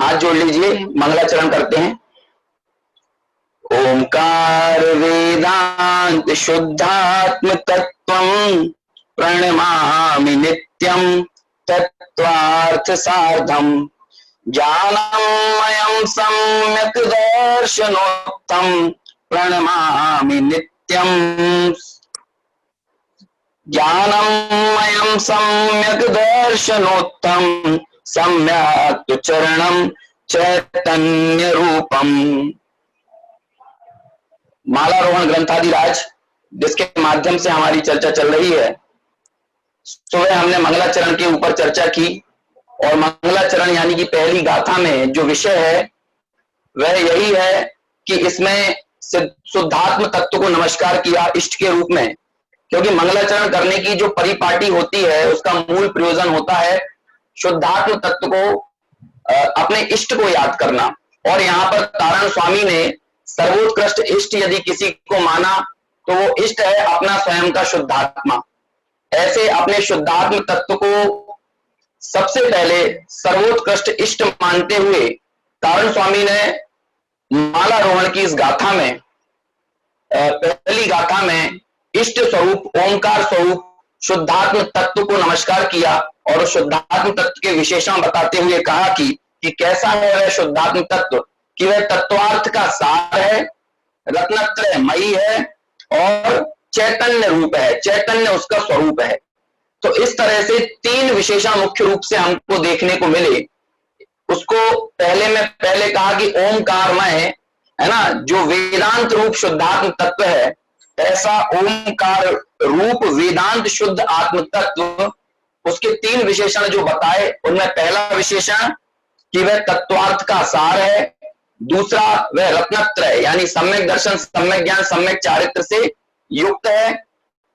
हाथ जोड़ लीजिए, मंगलाचरण करते हैं। ओंकार वेदांत शुद्धात्म तत्वं प्रणमामि नित्यं तत्वार्थ साधम ज्ञानमयं सम्यक् दर्शनोक्तं प्रणमामि नित्यं ज्ञानमयं सम्यक् दर्शनोक्तं सम्यक् चरणं चैतन्य रूपम। मालारोहण ग्रंथादिराज जिसके माध्यम से हमारी चर्चा चल रही है, सुबह हमने मंगलाचरण के ऊपर चर्चा की और मंगलाचरण यानी कि पहली गाथा में जो विषय है वह यही है कि इसमें शुद्धात्म तत्व को नमस्कार किया इष्ट के रूप में, क्योंकि मंगलाचरण करने की जो परिपाटी होती है उसका मूल प्रयोजन होता है शुद्धात्म तत्व को अपने इष्ट को याद करना। और यहाँ पर तारण स्वामी ने सर्वोत्कृष्ट इष्ट यदि किसी को माना तो वो इष्ट है अपना स्वयं का शुद्धात्मा। ऐसे अपने शुद्धात्म तत्व को सबसे पहले सर्वोत्कृष्ट इष्ट मानते हुए तारण स्वामी ने मालारोहण की इस गाथा में पहली गाथा में इष्ट स्वरूप ओंकार स्वरूप शुद्धात्म तत्व को नमस्कार किया और शुद्धात्म तत्व के विशेषण बताते हुए कहा कि कैसा है वह शुद्धात्म तत्व, कि वह तत्वार्थ का सार है, रत्नत्रयमयी है और चैतन्य रूप है, चैतन्य उसका स्वरूप है। तो इस तरह से तीन विशेषण मुख्य रूप से हमको देखने को मिले। उसको पहले कहा कि ओंकारमय है ना, जो वेदांत रूप शुद्धात्म तत्व है, ऐसा ओंकार रूप वेदांत शुद्ध आत्म तत्व, उसके तीन विशेषण जो बताए उनमें पहला विशेषण कि वह तत्वार्थ का सार है, दूसरा वह रत्नत्रय यानी सम्यक दर्शन सम्यक ज्ञान सम्यक चारित्र से युक्त है,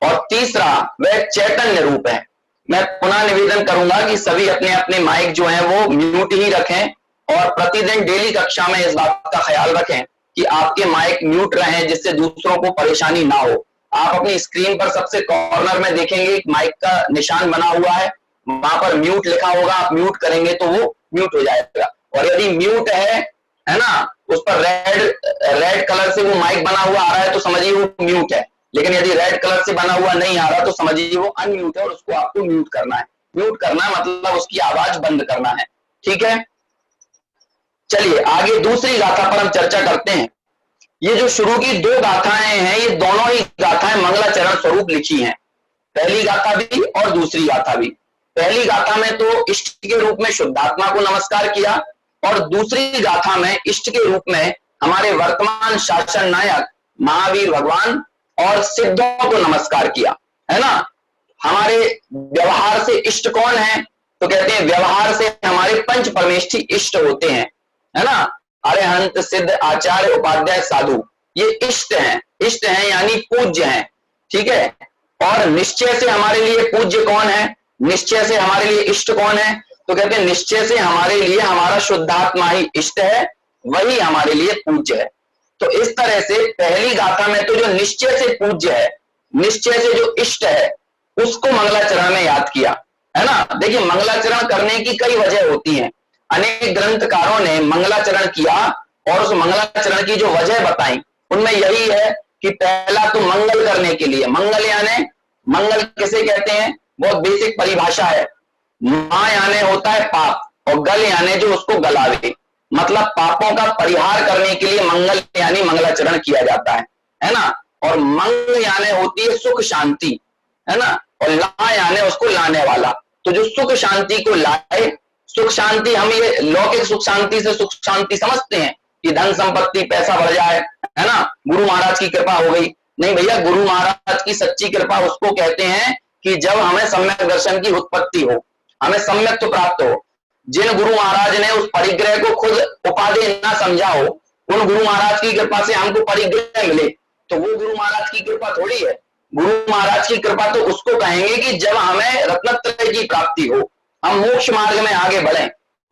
और तीसरा वह चैतन्य रूप है। मैं पुनः निवेदन करूंगा कि सभी अपने अपने माइक जो है वो म्यूट ही रखें और प्रतिदिन डेली कक्षा में इस बात का ख्याल रखें कि आपके माइक म्यूट रहें जिससे दूसरों को परेशानी ना हो। आप अपनी स्क्रीन पर सबसे कॉर्नर में देखेंगे माइक का निशान बना हुआ है, वहां पर म्यूट लिखा होगा, आप म्यूट करेंगे तो वो म्यूट हो जाएगा। और यदि म्यूट है ना, उस पर रेड कलर से वो माइक बना हुआ आ रहा है तो समझिए वो म्यूट है, लेकिन यदि रेड कलर से बना हुआ नहीं आ रहा तो समझिए वो अनम्यूट है और उसको आपको म्यूट करना है। म्यूट करना मतलब उसकी आवाज बंद करना है, ठीक है। चलिए आगे दूसरी गाथा पर हम चर्चा करते हैं। ये जो शुरू की दो गाथाएं हैं, ये दोनों ही गाथाएं मंगलाचरण स्वरूप लिखी हैं, पहली गाथा भी और दूसरी गाथा भी। पहली गाथा में तो इष्ट के रूप में शुद्धात्मा को नमस्कार किया और दूसरी गाथा में इष्ट के रूप में हमारे वर्तमान शासन नायक महावीर भगवान और सिद्धों को नमस्कार किया, है ना। हमारे व्यवहार से इष्ट कौन है, तो कहते हैं व्यवहार से हमारे पंच परमेष्ठी इष्ट होते हैं, है ना। अरिहंत सिद्ध आचार्य उपाध्याय साधु ये इष्ट हैं यानी पूज्य हैं, ठीक है। और निश्चय से हमारे लिए पूज्य कौन है, निश्चय से हमारे लिए इष्ट कौन है, तो कहते हैं निश्चय से हमारे लिए हमारा शुद्धात्मा ही इष्ट है, वही हमारे लिए पूज्य है। तो इस तरह से पहली गाथा में तो जो निश्चय से पूज्य है, निश्चय से जो इष्ट है, उसको मंगलाचरण में याद किया, है ना। देखिए मंगलाचरण करने की कई वजह होती हैं, अनेक ग्रंथकारों ने मंगलाचरण किया और उस मंगलाचरण की जो वजह बताई उनमें यही है कि पहला तो मंगल करने के लिए, मंगल यानी मंगल किसे कहते हैं, बहुत बेसिक परिभाषा है। मां यानी होता है पाप और गल यानी जो उसको गलावे, मतलब पापों का परिहार करने के लिए मंगल यानी मंगलाचरण किया जाता है ना। और मंग यानी होती है सुख शांति, है ना, और ला यानी उसको लाने वाला। तो जो सुख शांति को लाए, सुख शांति हम ये लौकिक सुख शांति से सुख शांति समझते हैं कि धन संपत्ति पैसा बढ़ जाए, है ना, गुरु महाराज की कृपा हो गई। नहीं भैया, गुरु महाराज की सच्ची कृपा उसको कहते हैं कि जब हमें सम्यक दर्शन की उत्पत्ति हो, हमें सम्यक तो प्राप्त हो। जिन गुरु महाराज ने उस परिग्रह को खुद उपाधि ना समझा हो, उन गुरु महाराज की कृपा से हमको परिग्रह मिले, तो वो गुरु महाराज की कृपा थोड़ी है। गुरु महाराज की कृपा तो उसको कहेंगे कि जब हमें रत्नत्रय की प्राप्ति हो, हम मोक्ष मार्ग में आगे बढ़े,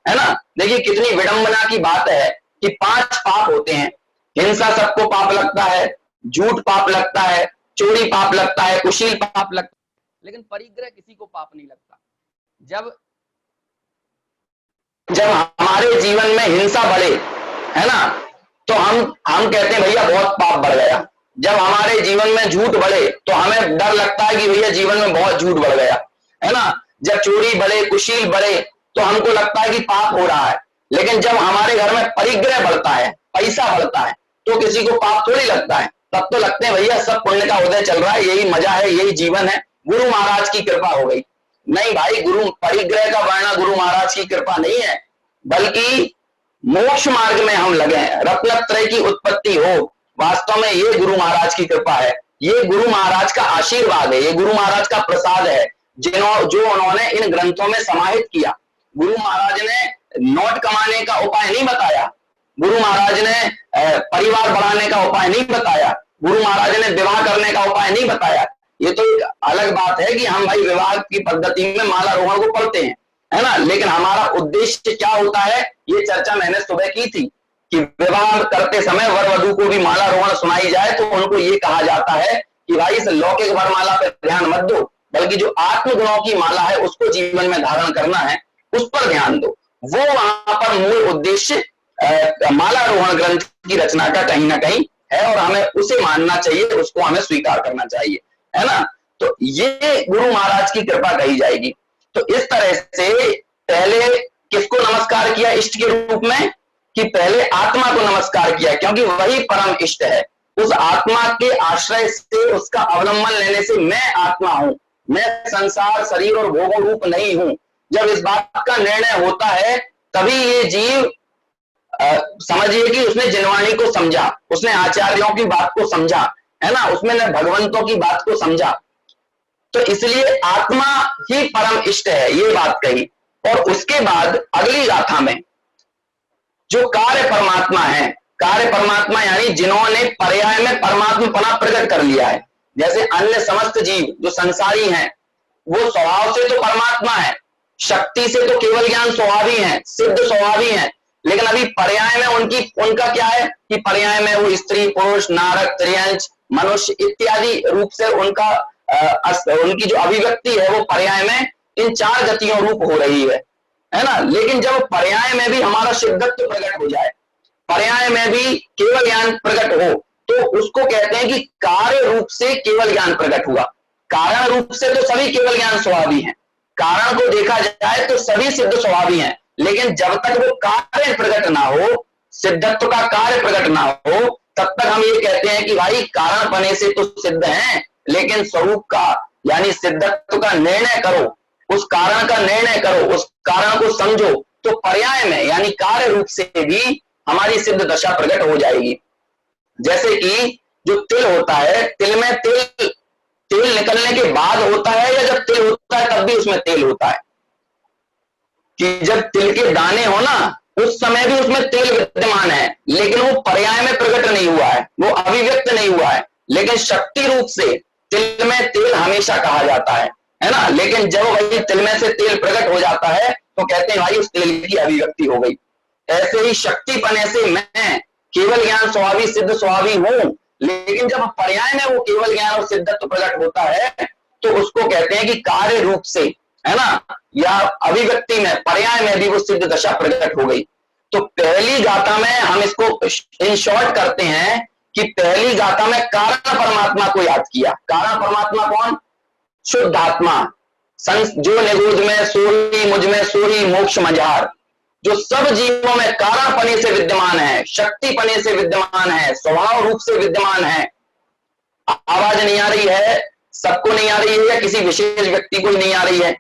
है ना। देखिए कितनी विडंबना की बात है कि 5 पाप होते हैं। हिंसा सबको पाप लगता है, झूठ पाप लगता है, चोरी पाप लगता है, कुशील पाप लगता है, लेकिन परिग्रह किसी को पाप नहीं लगता। जब जब हमारे जीवन में हिंसा बढ़े, है ना, तो हम कहते हैं भैया बहुत पाप बढ़ गया। जब हमारे जीवन में झूठ बढ़े तो हमें डर लगता है कि भैया जीवन में बहुत झूठ बढ़ गया, है ना। जब चोरी बढ़े, कुशील बढ़े, तो हमको लगता है कि पाप हो रहा है। लेकिन जब हमारे घर में परिग्रह बढ़ता है, पैसा बढ़ता है, तो किसी को पाप थोड़ी लगता है। तब तो लगते हैं भैया सब पुण्य का उदय चल रहा है, यही मजा है, यही जीवन है, गुरु महाराज की कृपा हो गई। नहीं भाई, गुरु परिग्रह का बढ़ना गुरु महाराज की कृपा नहीं है, बल्कि मोक्ष मार्ग में हम लगे हैं, रत्नत्रय की उत्पत्ति हो। वास्तव में ये गुरु महाराज की कृपा है, ये गुरु महाराज का आशीर्वाद है, ये गुरु महाराज का प्रसाद है, जो उन्होंने इन ग्रंथों में समाहित किया। गुरु महाराज ने नोट कमाने का उपाय नहीं बताया, गुरु महाराज ने परिवार बढ़ाने का उपाय नहीं बताया, गुरु महाराज ने विवाह करने का उपाय नहीं बताया। ये तो एक अलग बात है कि हम भाई विवाह की पद्धति में माला रोहण को पढ़ते हैं, है ना, लेकिन हमारा उद्देश्य क्या होता है, ये चर्चा मैंने सुबह की थी कि विवाह करते समय वर वधू को भी माला रोहण सुनाई जाए तो उनको ये कहा जाता है कि भाई इस लौकिक वरमाला पर ध्यान मत दो, बल्कि जो आत्मगुणों की माला है उसको जीवन में धारण करना है, उस पर ध्यान दो। वो वहां पर मूल उद्देश्य माला रोहण ग्रंथ की रचना का कहीं ना कहीं है, और हमें उसे मानना चाहिए, उसको हमें स्वीकार करना चाहिए, है ना। तो ये गुरु महाराज की कृपा कही जाएगी। तो इस तरह से पहले किसको नमस्कार किया इष्ट के रूप में, कि पहले आत्मा को नमस्कार किया, क्योंकि वही परम इष्ट है। उस आत्मा के आश्रय से, उसका अवलंबन लेने से मैं आत्मा हूं, मैं संसार शरीर और भोगों रूप नहीं हूं। जब इस बात का निर्णय होता है तभी ये जीव समझिए कि उसने जिनवाणी को समझा, उसने आचार्यों की बात को समझा, है ना, उसमें भगवंतों की बात को समझा। तो इसलिए आत्मा ही परम इष्ट है, ये बात कही। और उसके बाद अगली गाथा में जो कार्य परमात्मा है, कार्य परमात्मा यानी जिन्होंने पर्याय में परमात्मा प्रकट कर लिया है। जैसे अन्य समस्त जीव जो संसारी हैं, वो स्वभाव से तो परमात्मा है, शक्ति से तो केवल ज्ञान स्वभावी है, सिद्ध स्वभावी है, लेकिन अभी पर्याय में उनका क्या है कि पर्याय में वो स्त्री पुरुष नारक त्रियंच मनुष्य इत्यादि रूप से उनकी जो अभिव्यक्ति है वो पर्याय में इन 4 गतियों रूप हो रही है ना। लेकिन जब पर्याय में भी हमारा सिद्धत्व प्रकट हो जाए, पर्याय में भी केवल ज्ञान प्रकट हो, तो उसको कहते हैं कि कार्य रूप से केवल ज्ञान प्रकट हुआ। कारण रूप से तो सभी केवल ज्ञान स्वभावी हैं, कारण को देखा जाए तो सभी सिद्ध स्वभावी हैं, लेकिन जब तक वो कार्य प्रकट ना हो, सिद्धत्व का कार्य प्रकट ना हो, तब तक हम ये कहते हैं कि भाई कारण बने से तो सिद्ध हैं, लेकिन स्वरूप का यानी सिद्धत्व का निर्णय करो, उस कारण का निर्णय करो, उस कारण को समझो, तो पर्याय में यानी कार्य रूप से भी हमारी सिद्ध दशा प्रकट हो जाएगी। जैसे कि जो तिल होता है, तिल में तेल निकलने के बाद होता है, या जब तिल होता है तब भी उसमें तेल होता है? कि जब तिल के दाने हो ना, उस समय भी उसमें तेल विद्यमान है, लेकिन वो पर्याय में प्रकट नहीं हुआ है, वो अभिव्यक्त नहीं हुआ है। लेकिन शक्ति रूप से तिल में तेल हमेशा कहा जाता है ना। लेकिन जब वही तिल में से तेल प्रकट हो जाता है तो कहते हैं भाई उस तेल की अभिव्यक्ति हो गई। ऐसे ही शक्ति पने से मैं केवल ज्ञान स्वभावी सिद्ध स्वभावी हूं, लेकिन जब पर्याय में वो केवल ज्ञान और सिद्धत्व प्रकट होता है तो उसको कहते हैं कि कार्य रूप से, है ना, या अभिव्यक्ति में पर्याय में भी वो सिद्ध दशा प्रकट हो गई। तो पहली गाथा में हम इसको इन शॉर्ट करते हैं कि पहली गाथा में कारण परमात्मा को याद किया। कारण परमात्मा कौन? शुद्ध आत्मा, जो निगूढ़ में सोही मुझ में सोही मोक्ष मझार, जो सब जीवों में कारण पने से विद्यमान है, शक्ति पने से विद्यमान है, स्वभाव रूप से विद्यमान है। आवाज नहीं आ रही है? सबको नहीं आ रही है या किसी विशेष व्यक्ति को ही नहीं आ रही है?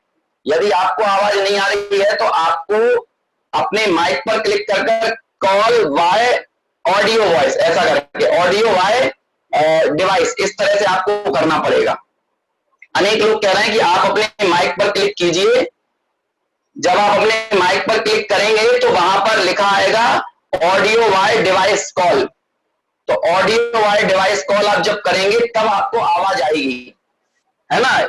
यदि आपको आवाज नहीं आ रही है तो आपको अपने माइक पर क्लिक कर कॉल वाय ऑडियो वॉइस, ऐसा करके ऑडियो वाय डिवाइस, इस तरह से आपको करना पड़ेगा। अनेक लोग कह रहे हैं कि आप अपने माइक पर क्लिक कीजिए। जब आप अपने माइक पर क्लिक करेंगे तो वहां पर लिखा आएगा ऑडियो वाय डिवाइस कॉल। तो ऑडियो वाय डिवाइस कॉल आप जब करेंगे तब आपको आवाज आएगी, है ना।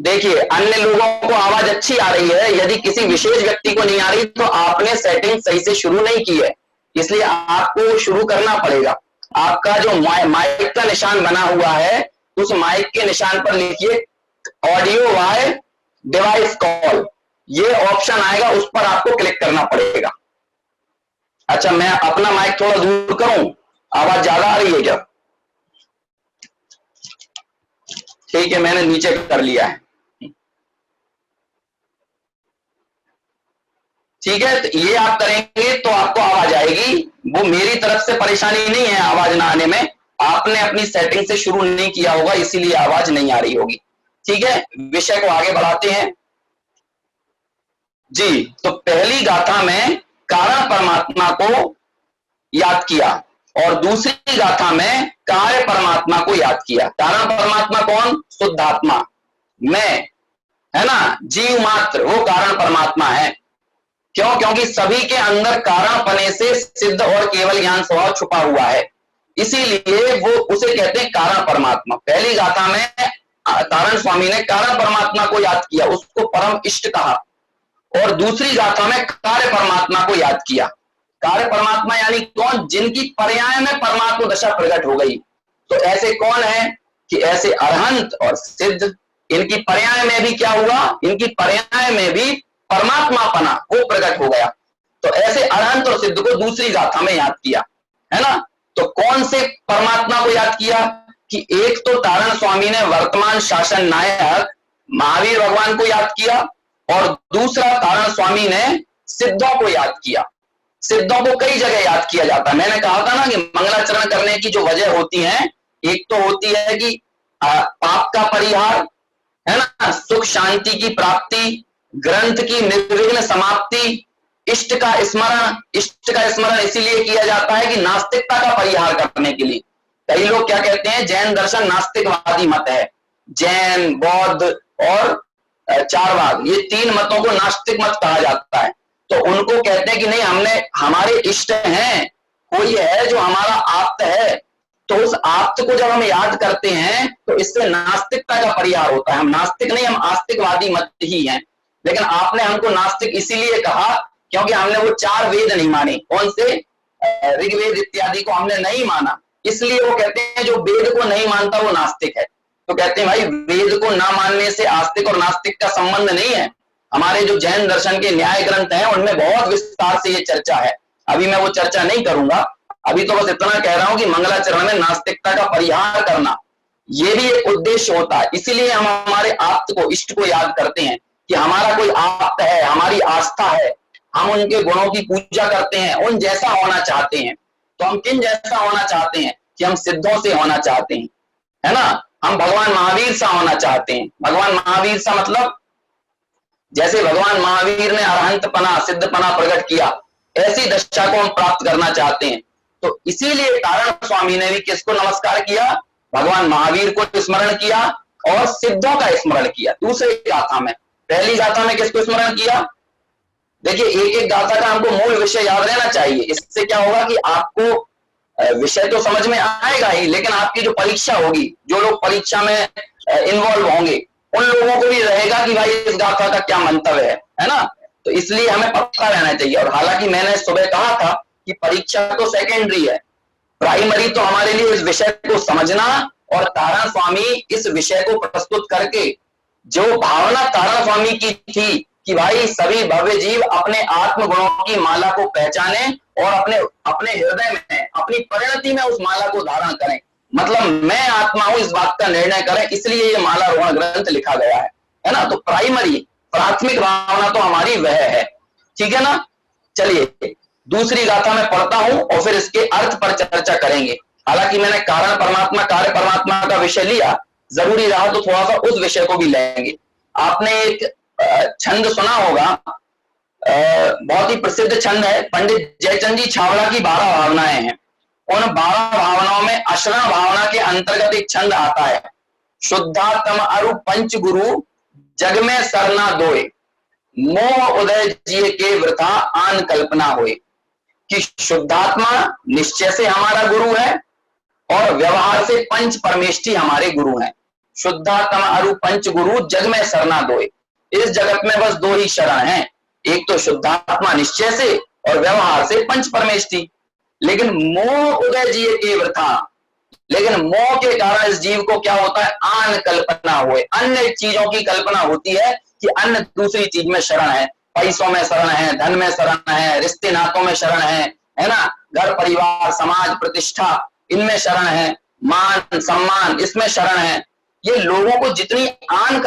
देखिए अन्य लोगों को आवाज अच्छी आ रही है, यदि किसी विशेष व्यक्ति को नहीं आ रही तो आपने सेटिंग सही से शुरू नहीं की है, इसलिए आपको शुरू करना पड़ेगा। आपका जो माइक का निशान बना हुआ है उस माइक के निशान पर लिखिए ऑडियो वाय डिवाइस कॉल, ये ऑप्शन आएगा, उस पर आपको क्लिक करना पड़ेगा। अच्छा, मैं अपना माइक थोड़ा दूर करूं, आवाज ज्यादा आ रही है क्या? ठीक है, मैंने नीचे कर लिया है। ठीक है, तो ये आप करेंगे तो आपको आवाज आएगी। वो मेरी तरफ से परेशानी नहीं है आवाज ना आने में, आपने अपनी सेटिंग से शुरू नहीं किया होगा, इसीलिए आवाज नहीं आ रही होगी। ठीक है, विषय को आगे बढ़ाते हैं जी। तो पहली गाथा में कारण परमात्मा को याद किया और दूसरी गाथा में कार्य परमात्मा को याद किया। कारण परमात्मा कौन? शुद्धात्मा, मैं, है ना, जीव मात्र, वो कारण परमात्मा है। क्यों? क्योंकि सभी के अंदर कारण पने से सिद्ध और केवल ज्ञान स्वभाव छुपा हुआ है, इसीलिए वो उसे कहते हैं कारण परमात्मा। पहली गाथा में तारण स्वामी ने कारण परमात्मा को याद किया, उसको परम इष्ट कहा, और दूसरी गाथा में कार्य परमात्मा को याद किया। कार्य परमात्मा यानी कौन? जिनकी पर्याय में परमात्मा दशा प्रकट हो गई। तो ऐसे कौन है कि ऐसे अरहंत और सिद्ध, इनकी पर्याय में भी क्या हुआ? इनकी पर्याय में भी परमात्मापना वो प्रकट हो गया। तो ऐसे अरहंत और सिद्ध को दूसरी गाथा में याद किया, है ना। तो कौन से परमात्मा को याद किया? कि एक तो तारण स्वामी ने वर्तमान शासन नायक महावीर भगवान को याद किया, और दूसरा तारण स्वामी ने सिद्धों को याद किया। सिद्धों को कई जगह याद किया जाता है। मैंने कहा था ना कि मंगलाचरण करने की जो वजह होती है, एक तो होती है कि पाप का परिहार, है ना, सुख शांति की प्राप्ति, ग्रंथ की निर्विघ्न समाप्ति, इष्ट का स्मरण। इष्ट का स्मरण इसीलिए किया जाता है कि नास्तिकता का परिहार करने के लिए। कई लोग क्या कहते हैं, जैन दर्शन नास्तिकवादी मत है। जैन, बौद्ध और चारवाक, ये तीन मतों को नास्तिक मत कहा जाता है। तो उनको कहते हैं कि नहीं, हमने, हमारे इष्ट हैं, कोई है जो हमारा आप्त है, तो उस आप्त को जब हम याद करते हैं तो इससे नास्तिकता का परिहार होता है। हम नास्तिक नहीं, हम आस्तिकवादी मत ही हैं। लेकिन आपने हमको नास्तिक इसीलिए कहा क्योंकि हमने वो चार वेद नहीं माने। कौन से? ऋग्वेद इत्यादि को हमने नहीं माना, इसलिए वो कहते हैं जो वेद को नहीं मानता वो नास्तिक है। तो कहते हैं भाई, वेद को ना मानने से आस्तिक और नास्तिक का संबंध नहीं है। हमारे जो जैन दर्शन के न्याय ग्रंथ हैं उनमें बहुत विस्तार से ये चर्चा है, अभी मैं वो चर्चा नहीं करूंगा। अभी तो बस इतना कह रहा हूं कि मंगलाचरण में नास्तिकता का परिहार करना ये भी एक उद्देश्य होता है। इसीलिए हम हमारे आप्त को, इष्ट को याद करते हैं कि हमारा कोई आप्त है, हमारी आस्था है, हम उनके गुणों की पूजा करते हैं, उन जैसा होना चाहते हैं। तो हम किन जैसा होना चाहते हैं? कि हम सिद्धों से होना चाहते हैं, है ना। हम भगवान महावीर सा होना चाहते हैं। भगवान महावीर सा मतलब जैसे भगवान महावीर ने अरहंतपना, सिद्धपना प्रकट किया, ऐसी दशा को हम प्राप्त करना चाहते हैं। तो इसीलिए तारण स्वामी ने भी किसको नमस्कार किया? भगवान महावीर को स्मरण किया और सिद्धों का स्मरण किया दूसरी गाथा में। पहली गाथा में किसको स्मरण किया? देखिए, एक एक गाथा का हमको मूल विषय याद रहना चाहिए। इससे क्या होगा कि आपको विषय तो समझ में आएगा ही, लेकिन आपकी जो परीक्षा होगी, जो लोग परीक्षा में इन्वॉल्व होंगे, उन लोगों को भी रहेगा कि भाई इस गाथा का क्या मंतव्य है ना। तो इसलिए हमें पता रहना चाहिए। और हालांकि मैंने सुबह कहा था कि परीक्षा तो सेकेंडरी है, प्राइमरी तो हमारे लिए इस विषय को समझना। और तारण स्वामी इस विषय को प्रस्तुत करके, जो भावना तारण स्वामी की थी कि भाई सभी भव्य जीव अपने आत्म गुणों की माला को पहचाने और अपने हृदय में, अपनी परिणति में उस माला को धारण करें, मतलब मैं आत्मा हूं, इस बात का निर्णय करें, इसलिए ये माला रोहण ग्रंथ लिखा गया है ना। तो प्राइमरी, प्राथमिक भावना तो हमारी वह है, ठीक है ना। चलिए दूसरी गाथा में पढ़ता हूं और फिर इसके अर्थ पर चर्चा करेंगे। हालांकि मैंने कारण परमात्मा, कार्य परमात्मा का विषय लिया, जरूरी रहा तो थोड़ा सा उस विषय को भी लेंगे। आपने एक छंद सुना होगा, बहुत ही प्रसिद्ध छंद है, पंडित जयचंद जी छावड़ा की 12 भावनाएं हैं। उन 12 भावनाओं में अशरण भावना के अंतर्गत एक छंद आता है, शुद्धात्म अरु पंच गुरु जग में सरना दोए, मोह उदय जिये के वृथा आन कल्पना होए। कि शुद्धात्मा निश्चय से हमारा गुरु है और व्यवहार से पंच परमेष्ठी हमारे गुरु हैं। शुद्धात्मा अरु पंच गुरु जग में सरना दोए, इस जगत में बस दो ही शरण हैं, एक तो शुद्धात्मा निश्चय से और व्यवहार से पंच परमेष्ठी। लेकिन मोह उदय जिये के वृथा, लेकिन मोह के कारण इस जीव को क्या होता है? आन कल्पना हुए, अन्य चीजों की कल्पना होती है कि अन्य दूसरी चीज में शरण है, पैसों में शरण है, धन में शरण है, रिश्ते नातों में शरण है ना, घर परिवार समाज प्रतिष्ठा इनमें शरण है, मान सम्मान इसमें शरण है। ये लोगों को जितनी अन्य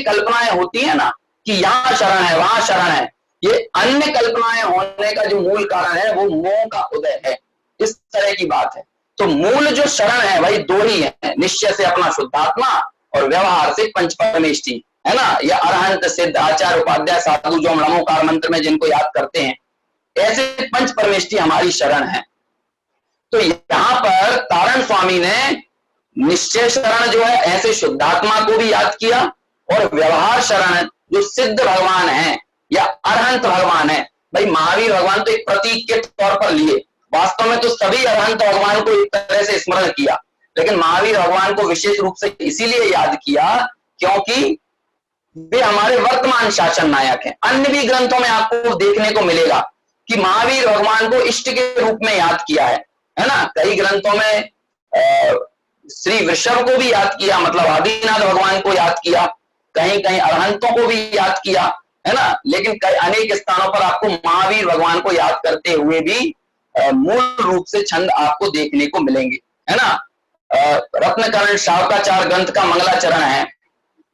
कल्पनाएं होती है ना कि यहाँ शरण है वहां शरण है, ये अन्य कल्पनाएं होने का जो मूल कारण है वो मोह का उदय है, इस तरह की बात है। तो मूल जो शरण है भाई दो ही है, निश्चय से अपना शुद्धात्मा और व्यवहार से पंच परमेष्टि, है ना। या अरहंत सिद्ध आचार्य उपाध्याय साधु जो हम नमोकार मंत्र में जिनको याद करते हैं, ऐसे पंच परमेष्टि हमारी शरण है। तो यहां पर तारण स्वामी ने निश्चय शरण जो है ऐसे शुद्धात्मा को भी याद किया, और व्यवहार शरण जो सिद्ध भगवान है या अरहंत भगवान है। भाई महावीर भगवान तो एक प्रतीक के तौर पर लिए, वास्तव में तो सभी अरहंत भगवान को एक तरह से स्मरण किया, लेकिन महावीर भगवान को विशेष रूप से इसीलिए याद किया क्योंकि वे हमारे वर्तमान शासन नायक हैं। अन्य भी ग्रंथों में आपको देखने को मिलेगा कि महावीर भगवान को इष्ट के रूप में याद किया है ना। कई ग्रंथों में श्री वृषभ को भी याद किया, मतलब आदिनाथ भगवान को याद किया, कहीं कहीं अरहंतों को भी याद किया, है ना। लेकिन कई अनेक स्थानों पर आपको महावीर भगवान को याद करते हुए भी मूल रूप से छंद आपको देखने को मिलेंगे, है ना। रत्नकरण शावकाचार ग्रंथ का मंगलाचरण है,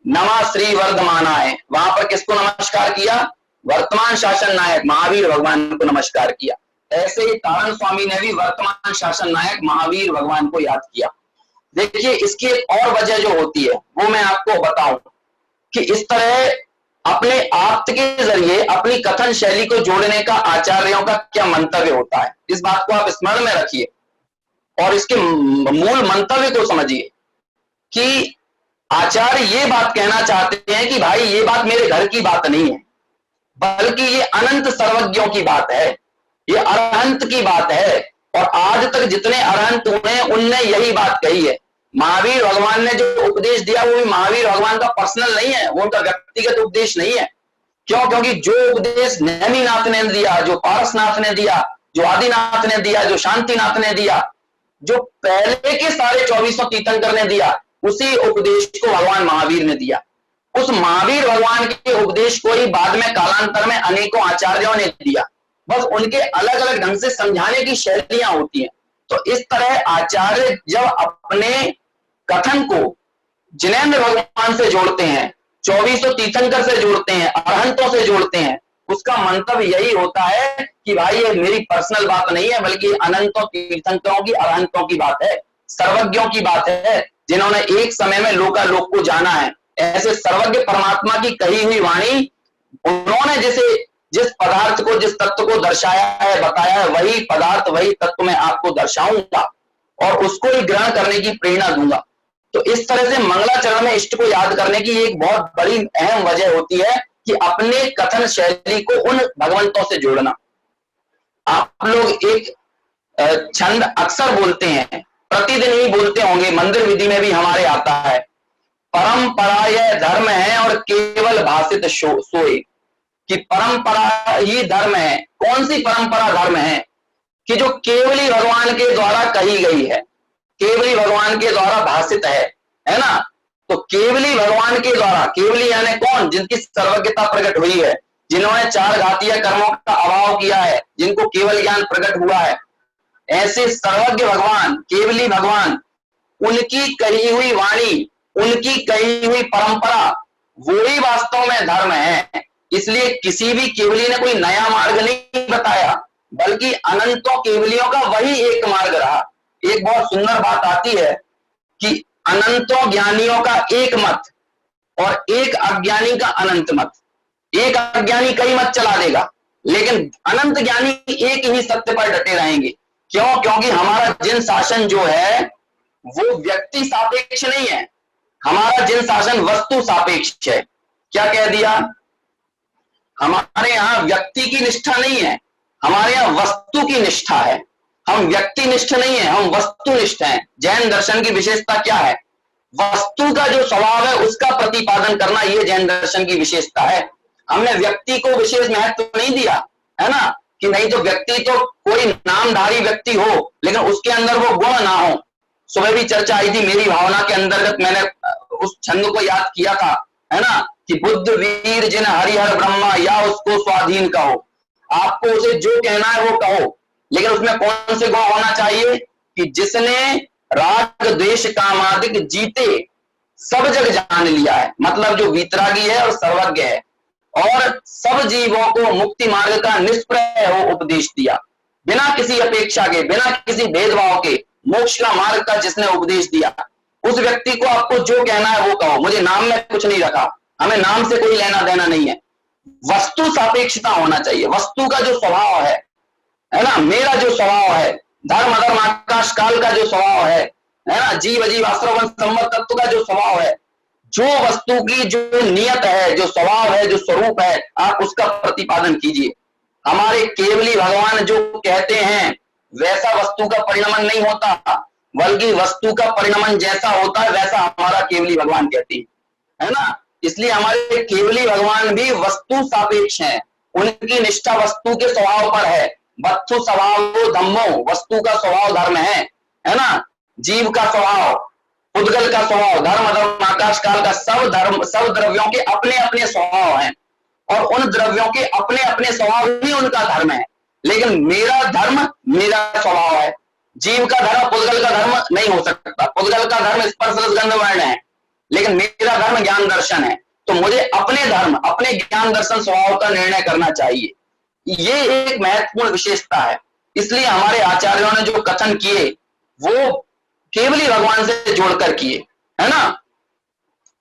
नमा श्री वर्धमानाय, वहां पर किसको नमस्कार किया? वर्तमान शासन नायक महावीर भगवान को नमस्कार किया। ऐसे ही तारण स्वामी ने भी वर्तमान शासन नायक महावीर भगवान को याद किया। देखिए इसकी एक और वजह जो होती है वो मैं आपको बताऊं कि इस तरह अपने आप्त के जरिए अपनी कथन शैली को जोड़ने का आचार्यों का क्या मंतव्य होता है, इस बात को आप स्मरण में रखिए और इसके मूल मंतव्य को समझिए कि आचार्य ये बात कहना चाहते हैं कि भाई ये बात मेरे घर की बात नहीं है, बल्कि ये अनंत सर्वज्ञों की बात है, ये अरहंत की बात है। और आज तक जितने अरहंत हुए उनने यही बात कही है। महावीर भगवान ने जो उपदेश दिया वो भी महावीर भगवान का पर्सनल नहीं है, वो उनका व्यक्तिगत उपदेश नहीं है। क्यों? क्योंकि जो उपदेश नेमिनाथ ने दिया, जो पारसनाथ ने दिया, जो आदिनाथ ने दिया, जो शांतिनाथ ने दिया, जो पहले के सारे 2400 तीर्थंकर ने दिया, उसी उपदेश को भगवान महावीर ने दिया। उस महावीर भगवान के उपदेश को ही बाद में कालांतर में अनेकों आचार्यों ने दिया, बस उनके अलग अलग ढंग से समझाने की शैलियां होती हैं। तो इस तरह आचार्य जब अपने कथन को जिनेंद्र भगवान से जोड़ते हैं, 2400 तीर्थंकर से जोड़ते हैं, अरहंतों से जोड़ते हैं, उसका मंतव्य यही होता है कि भाई ये मेरी पर्सनल बात नहीं है, बल्कि अनंतों तीर्थंकरों की अरहंतों की बात है, सर्वज्ञों की बात है, जिन्होंने एक समय में लोकालोक को जाना है। ऐसे सर्वज्ञ परमात्मा की कही हुई वाणी, उन्होंने जिस पदार्थ को, जिस तत्व को दर्शाया है, बताया है, वही पदार्थ वही तत्व मैं आपको दर्शाऊंगा और उसको ही ग्रहण करने की प्रेरणा दूंगा। तो इस तरह से मंगलाचरण में इष्ट को याद करने की एक बहुत बड़ी अहम वजह होती है कि अपने कथन शैली को उन भगवंतों से जोड़ना। आप लोग एक छंद अक्सर बोलते हैं, प्रतिदिन ही बोलते होंगे, मंदिर विधि में भी हमारे आता है, परंपरा यह धर्म है और केवल भाषित सोए, कि परंपरा ही धर्म है। कौन सी परंपरा धर्म है? कि जो केवली भगवान के द्वारा कही गई है, केवली भगवान के द्वारा भाषित है ना। तो केवली भगवान के द्वारा, केवली यानी कौन? जिनकी सर्वज्ञता प्रकट हुई है, जिन्होंने 4 घातीय कर्मों का अभाव किया है, जिनको केवल ज्ञान प्रकट हुआ है, ऐसे सर्वज्ञ भगवान, केवली भगवान, उनकी कही हुई वाणी, उनकी कही हुई परंपरा, वो ही वास्तव में धर्म है। इसलिए किसी भी केवली ने कोई नया मार्ग नहीं बताया, बल्कि अनंतों केवलियों का वही एक मार्ग रहा। एक बहुत सुंदर बात आती है कि अनंतों ज्ञानियों का एक मत और एक अज्ञानी का अनंत मत। एक अज्ञानी कई मत चला देगा, लेकिन अनंत ज्ञानी एक ही सत्य पर डटे रहेंगे। क्यों? क्योंकि हमारा जिन शासन जो है वो व्यक्ति सापेक्ष नहीं है, हमारा जिन शासन वस्तु सापेक्ष है। क्या कह दिया? हमारे यहाँ व्यक्ति की निष्ठा नहीं है, हमारे यहाँ वस्तु की निष्ठा है। हम व्यक्ति निष्ठ नहीं है, हम वस्तुनिष्ठ हैं। जैन दर्शन की विशेषता क्या है? वस्तु का जो स्वभाव है उसका प्रतिपादन करना, ये जैन दर्शन की विशेषता है। हमने व्यक्ति को विशेष महत्व नहीं दिया, है ना, कि नहीं तो व्यक्ति तो कोई नामधारी व्यक्ति हो लेकिन उसके अंदर वो गुण ना हो। सुबह भी चर्चा आई थी, मेरी भावना के अंतर्गत मैंने उस छंद को याद किया था, है ना, कि बुद्ध वीर जिन हरिहर ब्रह्मा या उसको स्वाधीन कहो। आपको उसे जो कहना है वो कहो, लेकिन उसमें कौन से गुण होना चाहिए कि जिसने राग द्वेष कामादिक जीते सब जग जान लिया है, मतलब जो वीतरागी है और सर्वज्ञ है, और सब जीवों को मुक्ति मार्ग का निष्प्रय हो उपदेश दिया, बिना किसी अपेक्षा के, बिना किसी भेदभाव के मोक्ष का मार्ग का जिसने उपदेश दिया, उस व्यक्ति को आपको जो कहना है वो कहो। मुझे नाम में कुछ नहीं रखा, हमें नाम से कोई लेना देना नहीं है। वस्तु सापेक्षता होना चाहिए, वस्तु का जो स्वभाव है ना, मेरा जो स्वभाव है, धर्म अधर्म आकाश काल का जो स्वभाव है ना, जीव अजीव आश्रव संवत तत्व का जो स्वभाव है, जो वस्तु की जो नियत है, जो स्वभाव है, जो स्वरूप है, आप उसका प्रतिपादन कीजिए। हमारे केवली भगवान जो कहते हैं वैसा वस्तु का परिणमन नहीं होता, बल्कि वस्तु का परिणमन जैसा होता है वैसा हमारा केवली भगवान कहते हैं, है ना। इसलिए हमारे केवली भगवान भी वस्तु सापेक्ष हैं, उनकी निष्ठा वस्तु के स्वभाव पर है। वस्तु स्वभाव धम्मो, वस्तु का स्वभाव धर्म है ना। जीव का स्वभाव, उद्गल का स्वभाव, धर्म धर्म आकाश काल का सब धर्म, सब द्रव्यों के अपने अपने स्वभाव हैं, और उन द्रव्यों के अपने अपने स्वभाव ही उनका धर्म है। लेकिन मेरा धर्म मेरा स्वभाव है, जीव का धर्म पुद्गल का धर्म नहीं हो सकता। पुद्गल का धर्म स्पर्श रस गंध वर्ण है, लेकिन मेरा धर्म ज्ञान दर्शन है। तो मुझे अपने धर्म, अपने ज्ञान दर्शन स्वभाव का निर्णय करना चाहिए। ये एक महत्वपूर्ण विशेषता है। इसलिए हमारे आचार्यों ने जो कथन किए वो केवली भगवान से जोड़कर किए, है ना।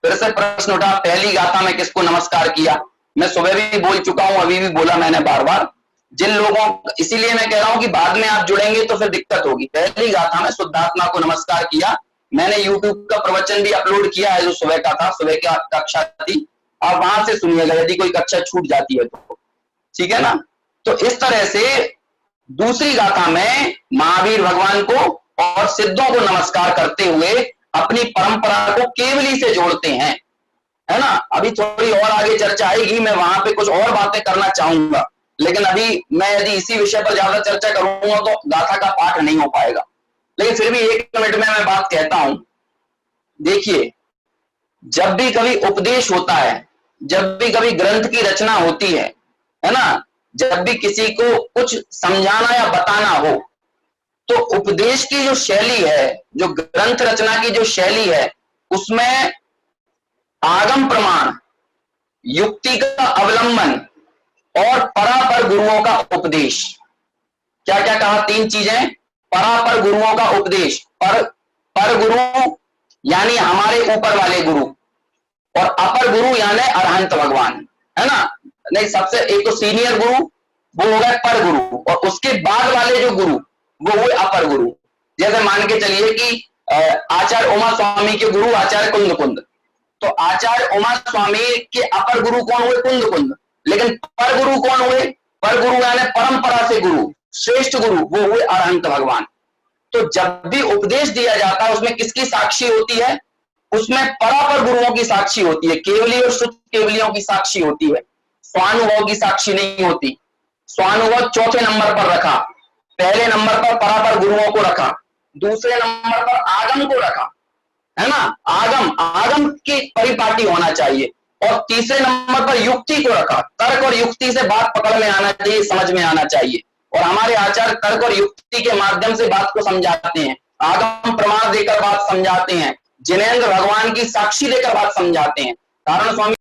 फिर से प्रश्न उठा, पहली गाथा में किसको नमस्कार किया। मैं सुबह भी बोल चुका हूं, अभी भी बोला मैंने बार बार, जिन लोगों, इसीलिए मैं कह रहा हूं कि बाद में आप जुड़ेंगे तो फिर दिक्कत होगी। पहली गाथा में शुद्धात्मा को नमस्कार किया। मैंने YouTube का प्रवचन भी अपलोड किया है जो सुबह का था, सुबह की कक्षा थी, आप वहां से सुनिएगा यदि कोई कक्षा छूट जाती है तो, ठीक है ना। तो इस तरह से दूसरी गाथा में महावीर भगवान को और सिद्धों को नमस्कार करते हुए अपनी परंपरा को केवली से जोड़ते हैं, है ना। अभी थोड़ी और आगे चर्चा आएगी, मैं वहां पे कुछ और बातें करना चाहूंगा, लेकिन अभी मैं यदि इसी विषय पर ज्यादा चर्चा करूंगा तो गाथा का पाठ नहीं हो पाएगा। लेकिन फिर भी 1 मिनट में मैं बात कहता हूं। देखिए, जब भी कभी उपदेश होता है, जब भी कभी ग्रंथ की रचना होती है ना, जब भी किसी को कुछ समझाना या बताना हो, तो उपदेश की जो शैली है, जो ग्रंथ रचना की जो शैली है, उसमें आगम प्रमाण, युक्ति का अवलंबन और परापर गुरुओं का उपदेश। क्या क्या कहा? 3 चीजें। परापर गुरुओं का उपदेश, पर गुरु यानी हमारे ऊपर वाले गुरु, और अपर गुरु यानी अरहंत भगवान, है ना। नहीं, सबसे एक तो सीनियर गुरु वो हो गए पर गुरु, और उसके बाद वाले जो गुरु वो हुए अपर गुरु। जैसे मान के चलिए कि आचार्य उमा स्वामी के गुरु आचार्य कुंद कुंद, तो आचार्य उमा स्वामी के अपर गुरु कौन हुए? कुंद कुंद। लेकिन पर गुरु कौन हुए? पर गुरु यानी परंपरा से गुरु, श्रेष्ठ गुरु, वो हुए अरहंत भगवान। तो जब भी उपदेश दिया जाता है उसमें किसकी साक्षी होती है? उसमें परापर गुरुओं की साक्षी होती है, केवली और शुद्ध केवलियों की साक्षी होती है, स्वानुभव की साक्षी नहीं होती। स्वानुभव चौथे नंबर पर रखा, पहले नंबर पर परापर गुरुओं को रखा, दूसरे नंबर पर आगम को रखा, है ना। आगम की परिपाटी होना चाहिए, और तीसरे नंबर पर युक्ति को रखा। तर्क और युक्ति से बात पकड़ में आना चाहिए, समझ में आना चाहिए। और हमारे आचार्य तर्क और युक्ति के माध्यम से बात को समझाते हैं, आगम प्रमाण देकर बात समझाते हैं, जिनेंद्र भगवान की साक्षी देकर बात समझाते हैं। कारण स्वामी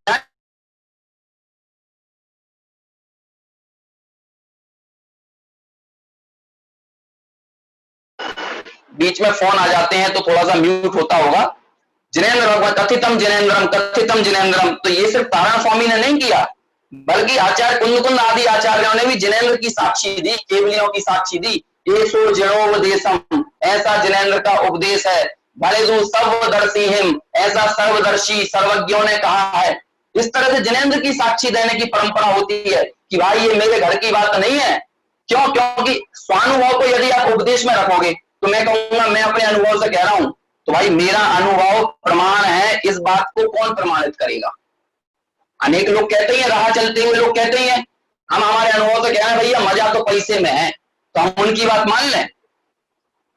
बीच में फोन आ जाते हैं तो थोड़ा सा म्यूट होता होगा। जिनेंद्र भगवान कथितम जिनेंद्रम, तो ये सिर्फ तारण स्वामी ने नहीं किया, बल्कि आचार्य कुंद कुंद आदि आचार्यों ने भी जिनेंद्र की साक्षी दी, केवलियों की साक्षी दी। एसो जिनोपदेशम, ऐसा जिनेंद्र का उपदेश है। भले जो सर्वदर्शी हिम, ऐसा सर्वदर्शी सर्वज्ञों ने कहा है। इस तरह से जिनेंद्र की साक्षी देने की परंपरा होती है कि भाई ये मेरे घर की बात नहीं है। क्यों? क्योंकि स्वानुभव को यदि आप उपदेश में रखोगे तो मैं कहूंगा मैं अपने अनुभव से कह रहा हूं, तो भाई मेरा अनुभव प्रमाण है, इस बात को कौन प्रमाणित करेगा? अनेक लोग कहते हैं, राह चलते हुए लोग कहते हैं हम हमारे अनुभव से कह रहे हैं भैया मजा तो पैसे में है, तो हम उनकी बात मान लें।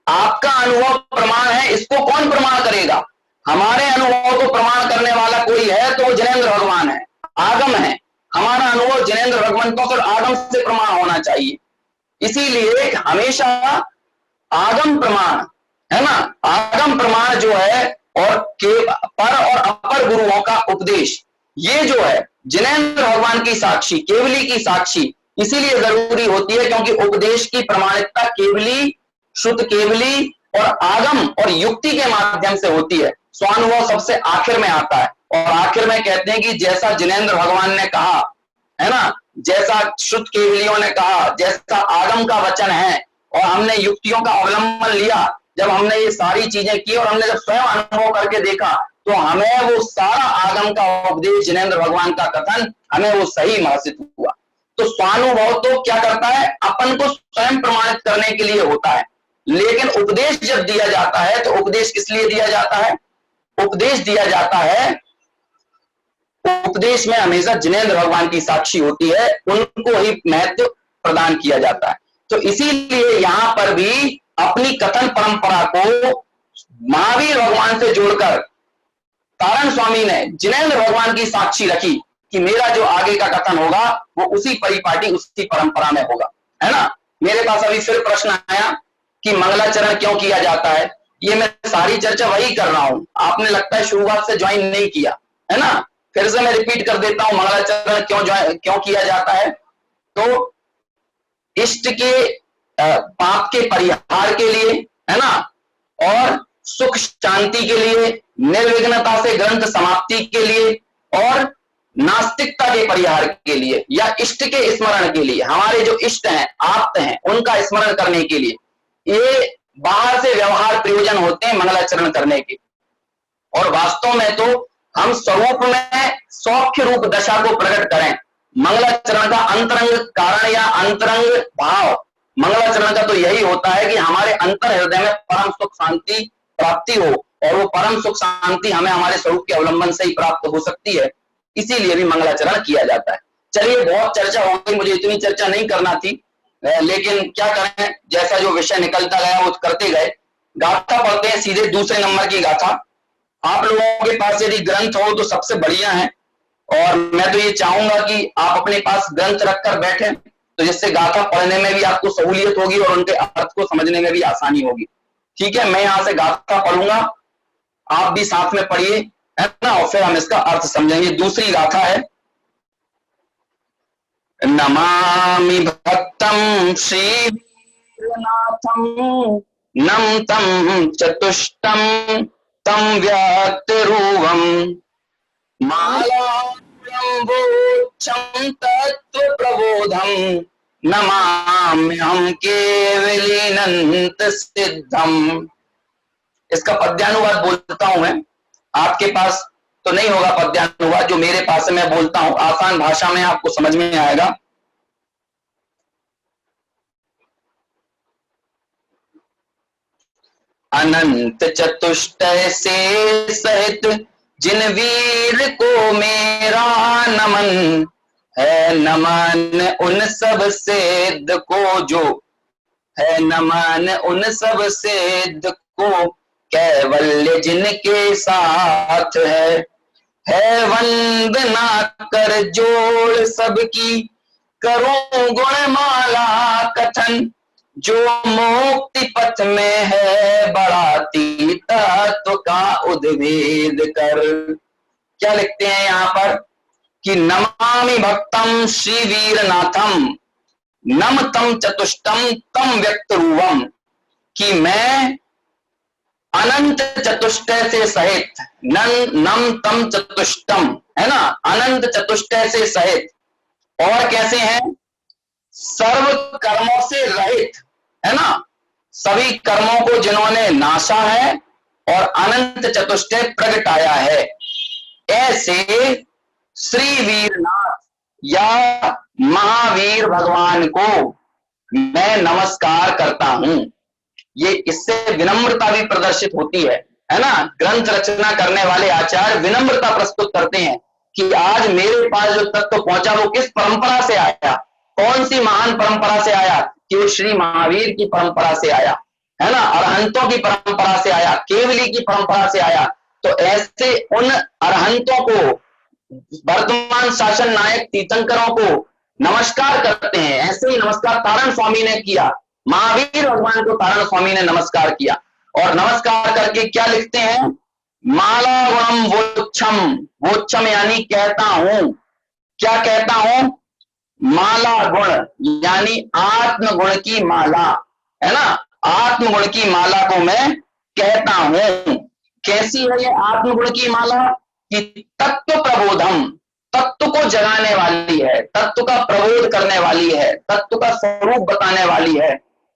आपका अनुभव प्रमाण है, इसको कौन प्रमाण करेगा? हमारे अनुभव को प्रमाण करने वाला कोई है तो वो जिनेंद्र भगवान है, आगम है। हमारा अनुभव जिनेंद्र भगवान को फिर आगम से प्रमाण होना चाहिए। इसीलिए हमेशा आगम प्रमाण है ना, आगम प्रमाण जो है और पर और अपर गुरुओं का उपदेश, ये जो है जिनेंद्र भगवान की साक्षी, केवली की साक्षी इसीलिए जरूरी होती है क्योंकि उपदेश की प्रमाणिकता केवली, शुद्ध केवली और आगम और युक्ति के माध्यम से होती है। स्वानुभव सबसे आखिर में आता है और आखिर में कहते हैं कि जैसा जिनेंद्र भगवान ने कहा है ना, जैसा शुद्ध केवलियों ने कहा, जैसा आगम का वचन है और हमने युक्तियों का अवलंबन लिया, जब हमने ये सारी चीजें की और हमने जब स्वयं अनुभव करके देखा तो हमें वो सारा आगम का उपदेश, जिनेंद्र भगवान का कथन हमें वो सही महसूस हुआ। तो स्वानुभव तो क्या करता है, अपन को स्वयं प्रमाणित करने के लिए होता है, लेकिन उपदेश जब दिया जाता है तो उपदेश किस लिए दिया जाता है, उपदेश दिया जाता है, उपदेश में हमेशा जिनेंद्र भगवान की साक्षी होती है, उनको ही महत्व प्रदान किया जाता है। तो इसीलिए यहां पर भी अपनी कथन परंपरा को महावीर भगवान से जोड़कर तारण स्वामी ने जिनेंद्र भगवान की साक्षी रखी कि मेरा जो आगे का कथन होगा वो उसी परिपाटी, उसी परंपरा में होगा, है ना। मेरे पास अभी फिर प्रश्न आया कि मंगलाचरण क्यों किया जाता है, ये मैं सारी चर्चा वही कर रहा हूं, आपने लगता है शुरुआत से ज्वाइन नहीं किया, है ना। फिर से मैं रिपीट कर देता हूं, मंगलाचरण क्यों किया जाता है। तो इष्ट के पाप के परिहार के लिए, है ना, और सुख शांति के लिए, निर्विघ्नता से ग्रंथ समाप्ति के लिए और नास्तिकता के परिहार के लिए या इष्ट के स्मरण के लिए, हमारे जो इष्ट हैं, आप्त हैं, उनका स्मरण करने के लिए ये बाहर से व्यवहार प्रयोजन होते हैं मंगलाचरण करने के। और वास्तव में तो हम स्वरूप में सौख्य रूप दशा को प्रकट करें, मंगलाचरण का अंतरंग कारण या अंतरंग भाव मंगलाचरण का तो यही होता है कि हमारे अंतर हृदय में परम सुख शांति प्राप्ति हो, और वो परम सुख शांति हमें हमारे स्वरूप के अवलंबन से ही प्राप्त हो सकती है, इसीलिए भी मंगलाचरण किया जाता है। चलिए, बहुत चर्चा हो गई, मुझे इतनी चर्चा नहीं करना थी, लेकिन क्या करें, जैसा जो विषय निकलता गया वो करते गए। गाथा पढ़ते हैं, सीधे दूसरे नंबर की गाथा। आप लोगों के पास यदि ग्रंथ हो तो सबसे बढ़िया है, और मैं तो ये चाहूंगा कि आप अपने पास ग्रंथ रखकर बैठे, तो जिससे गाथा पढ़ने में भी आपको सहूलियत होगी और उनके अर्थ को समझने में भी आसानी होगी। ठीक है, मैं यहां से गाथा पढ़ूंगा, आप भी साथ में पढ़िए, है ना, और फिर हम इसका अर्थ समझेंगे। दूसरी गाथा है, नमामि भक्तम श्रीनाथम नम तम चतुष्टम तम व्याक्तरूपम मालाम्बोच्छं तत्व प्रबोधम नमाम्यहं केवलीनंत सिद्धम। इसका पद्यानुवाद बोलता हूं मैं, आपके पास तो नहीं होगा पद्यानुवाद, जो मेरे पास है मैं बोलता हूं, आसान भाषा में आपको समझ में आएगा। अनंत चतुष्टय से सहित जिन वीर को मेरा नमन है, नमन उन सब सिद्ध को जो है, नमन उन सब सिद्ध को कैवल्य जिनके साथ है वंदना कर जोड़ सबकी करूं गुणमाला कथन, जो मुक्ति पथ में है बढ़ाती तत्व का उद्भेद कर। क्या लिखते हैं यहां पर कि नमामि भक्तम श्री वीरनाथम नम तम चतुष्टम तम व्यक्त रूपम, कि मैं अनंत चतुष्टय से सहित, नम तम चतुष्टम, है ना, अनंत चतुष्टय से सहित, और कैसे हैं, सर्व कर्मों से रहित, है ना, सभी कर्मों को जिन्होंने नाशा है और अनंत चतुष्टय प्रगटाया है, ऐसे श्री वीरनाथ या महावीर भगवान को मैं नमस्कार करता हूं। ये इससे विनम्रता भी प्रदर्शित होती है ना। ग्रंथ रचना करने वाले आचार्य विनम्रता प्रस्तुत करते हैं कि आज मेरे पास जो तत्व पहुंचा वो किस परंपरा से आया, कौन सी महान परंपरा से आया, कि वो श्री महावीर की परंपरा से आया, है ना, अरहंतों की परंपरा से आया, केवली की परंपरा से आया। तो ऐसे उन अरहंतों को, वर्तमान शासन नायक तीर्थंकरों को नमस्कार करते हैं। ऐसे ही नमस्कार तारण स्वामी ने किया, महावीर भगवान को तारण स्वामी ने नमस्कार किया, और नमस्कार करके क्या लिखते हैं, माला गुणम वोच्छम, वोच्छम यानी कहता हूं, क्या कहता हूं, माला गुण यानी आत्म गुण की माला, है ना, आत्म गुण की माला को मैं कहता हूं। कैसी है ये आत्म गुण की माला, कि तत्व प्रबोधम, तत्व को जगाने वाली है, तत्व का प्रबोध करने वाली है, तत्व का स्वरूप बताने वाली है।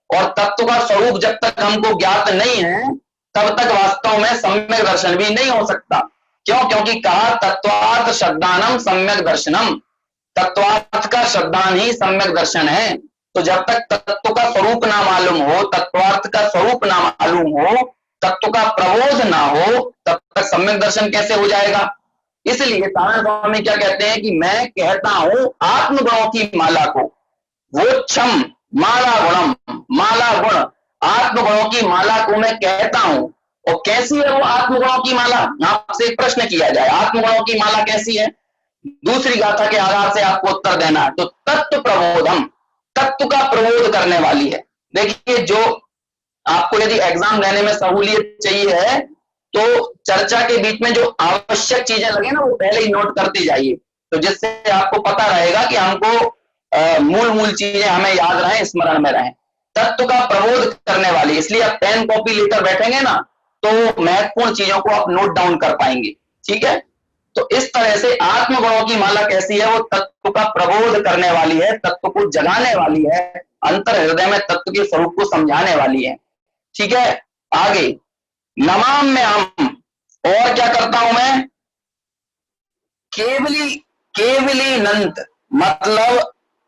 और तत्व का स्वरूप जब तक हमको ज्ञात नहीं है तब तक वास्तव में सम्यक दर्शन भी नहीं हो सकता। क्यों, क्योंकि कहा तत्वार्थ शब्दानम सम्यक दर्शनम, तत्वार्थ का शब्दान ही सम्यक दर्शन है। तो जब तक तत्व का स्वरूप ना मालूम हो, तत्वार्थ का स्वरूप ना मालूम हो, तत्व का प्रबोध ना हो, तब तक सम्यक दर्शन कैसे हो जाएगा। इसलिए तारण स्वामी क्या कहते हैं कि मैं कहता हूं आत्मगुणों की माला को, वो क्षम माला गुणम, माला गुण आत्मगुणों की माला को मैं कहता हूं। और कैसी है वो आत्मगुणों की माला, आपसे एक प्रश्न किया जाए, आत्मगुणों की माला कैसी है, दूसरी गाथा के आधार से आपको उत्तर देना है। तो तत्व प्रबोधम, तत्व का प्रबोध करने वाली है। देखिए, जो आपको यदि एग्जाम देने में सहूलियत चाहिए है तो चर्चा के बीच में जो आवश्यक चीजें लगे ना वो पहले ही नोट करते जाइए, तो जिससे आपको पता रहेगा कि हमको मूल चीजें हमें याद रहें, स्मरण में रहें। तत्व का प्रबोध करने वाली, इसलिए आप पेन कॉपी लेकर बैठेंगे ना तो महत्वपूर्ण चीजों को आप नोट डाउन कर पाएंगे। ठीक है, तो इस तरह से आत्मगुणों की माला कैसी है, वो तत्व का प्रबोध करने वाली है, तत्व को जगाने वाली है, अंतर हृदय में तत्व के स्वरूप को समझाने वाली है। ठीक है, आगे नमाम में हम, और क्या करता हूं मैं, केवली नंत, मतलब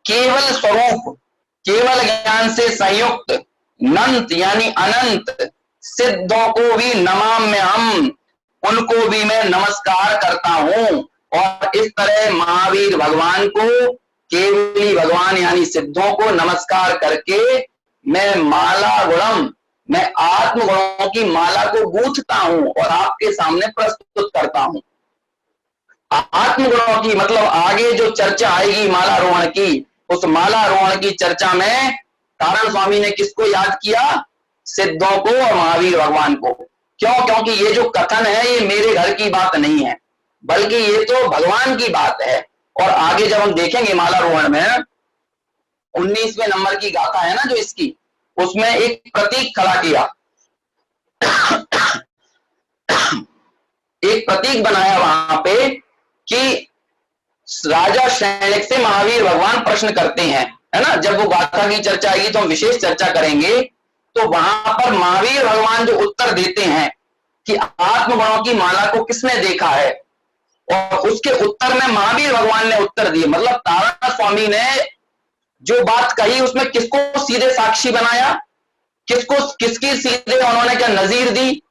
केवल स्वरूप, केवल ज्ञान से संयुक्त, नंत यानी अनंत सिद्धों को भी नमाम में हम, उनको भी मैं नमस्कार करता हूं। और इस तरह महावीर भगवान को, केवली भगवान यानी सिद्धों को नमस्कार करके मैं माला गुणम, मैं आत्म गुणों की माला को गूंथता हूं और आपके सामने प्रस्तुत करता हूं। आत्म गुणों की मतलब आगे जो चर्चा आएगी मालारोहण की, उस मालारोहण की चर्चा में तारण स्वामी ने किसको याद किया, सिद्धों को और महावीर भगवान को। क्यों, क्योंकि ये जो कथन है ये मेरे घर की बात नहीं है, बल्कि ये तो भगवान की बात है। और आगे जब हम देखेंगे मालारोहण में 19वें नंबर की गाथा है ना जो इसकी, उसमें एक प्रतीक खड़ा किया, एक प्रतीक बनाया वहां पे कि राजा सैनिक से महावीर भगवान प्रश्न करते हैं, है ना। जब वो गाथा की चर्चा आएगी तो हम विशेष चर्चा करेंगे, तो वहां पर महावीर भगवान जो उत्तर देते हैं कि आत्मगुणों की माला को किसने देखा है, और उसके उत्तर में महावीर भगवान ने उत्तर दिए। मतलब तारण स्वामी ने जो बात कही उसमें किसको सीधे साक्षी बनाया, किसकी सीधे उन्होंने क्या नजीर दी,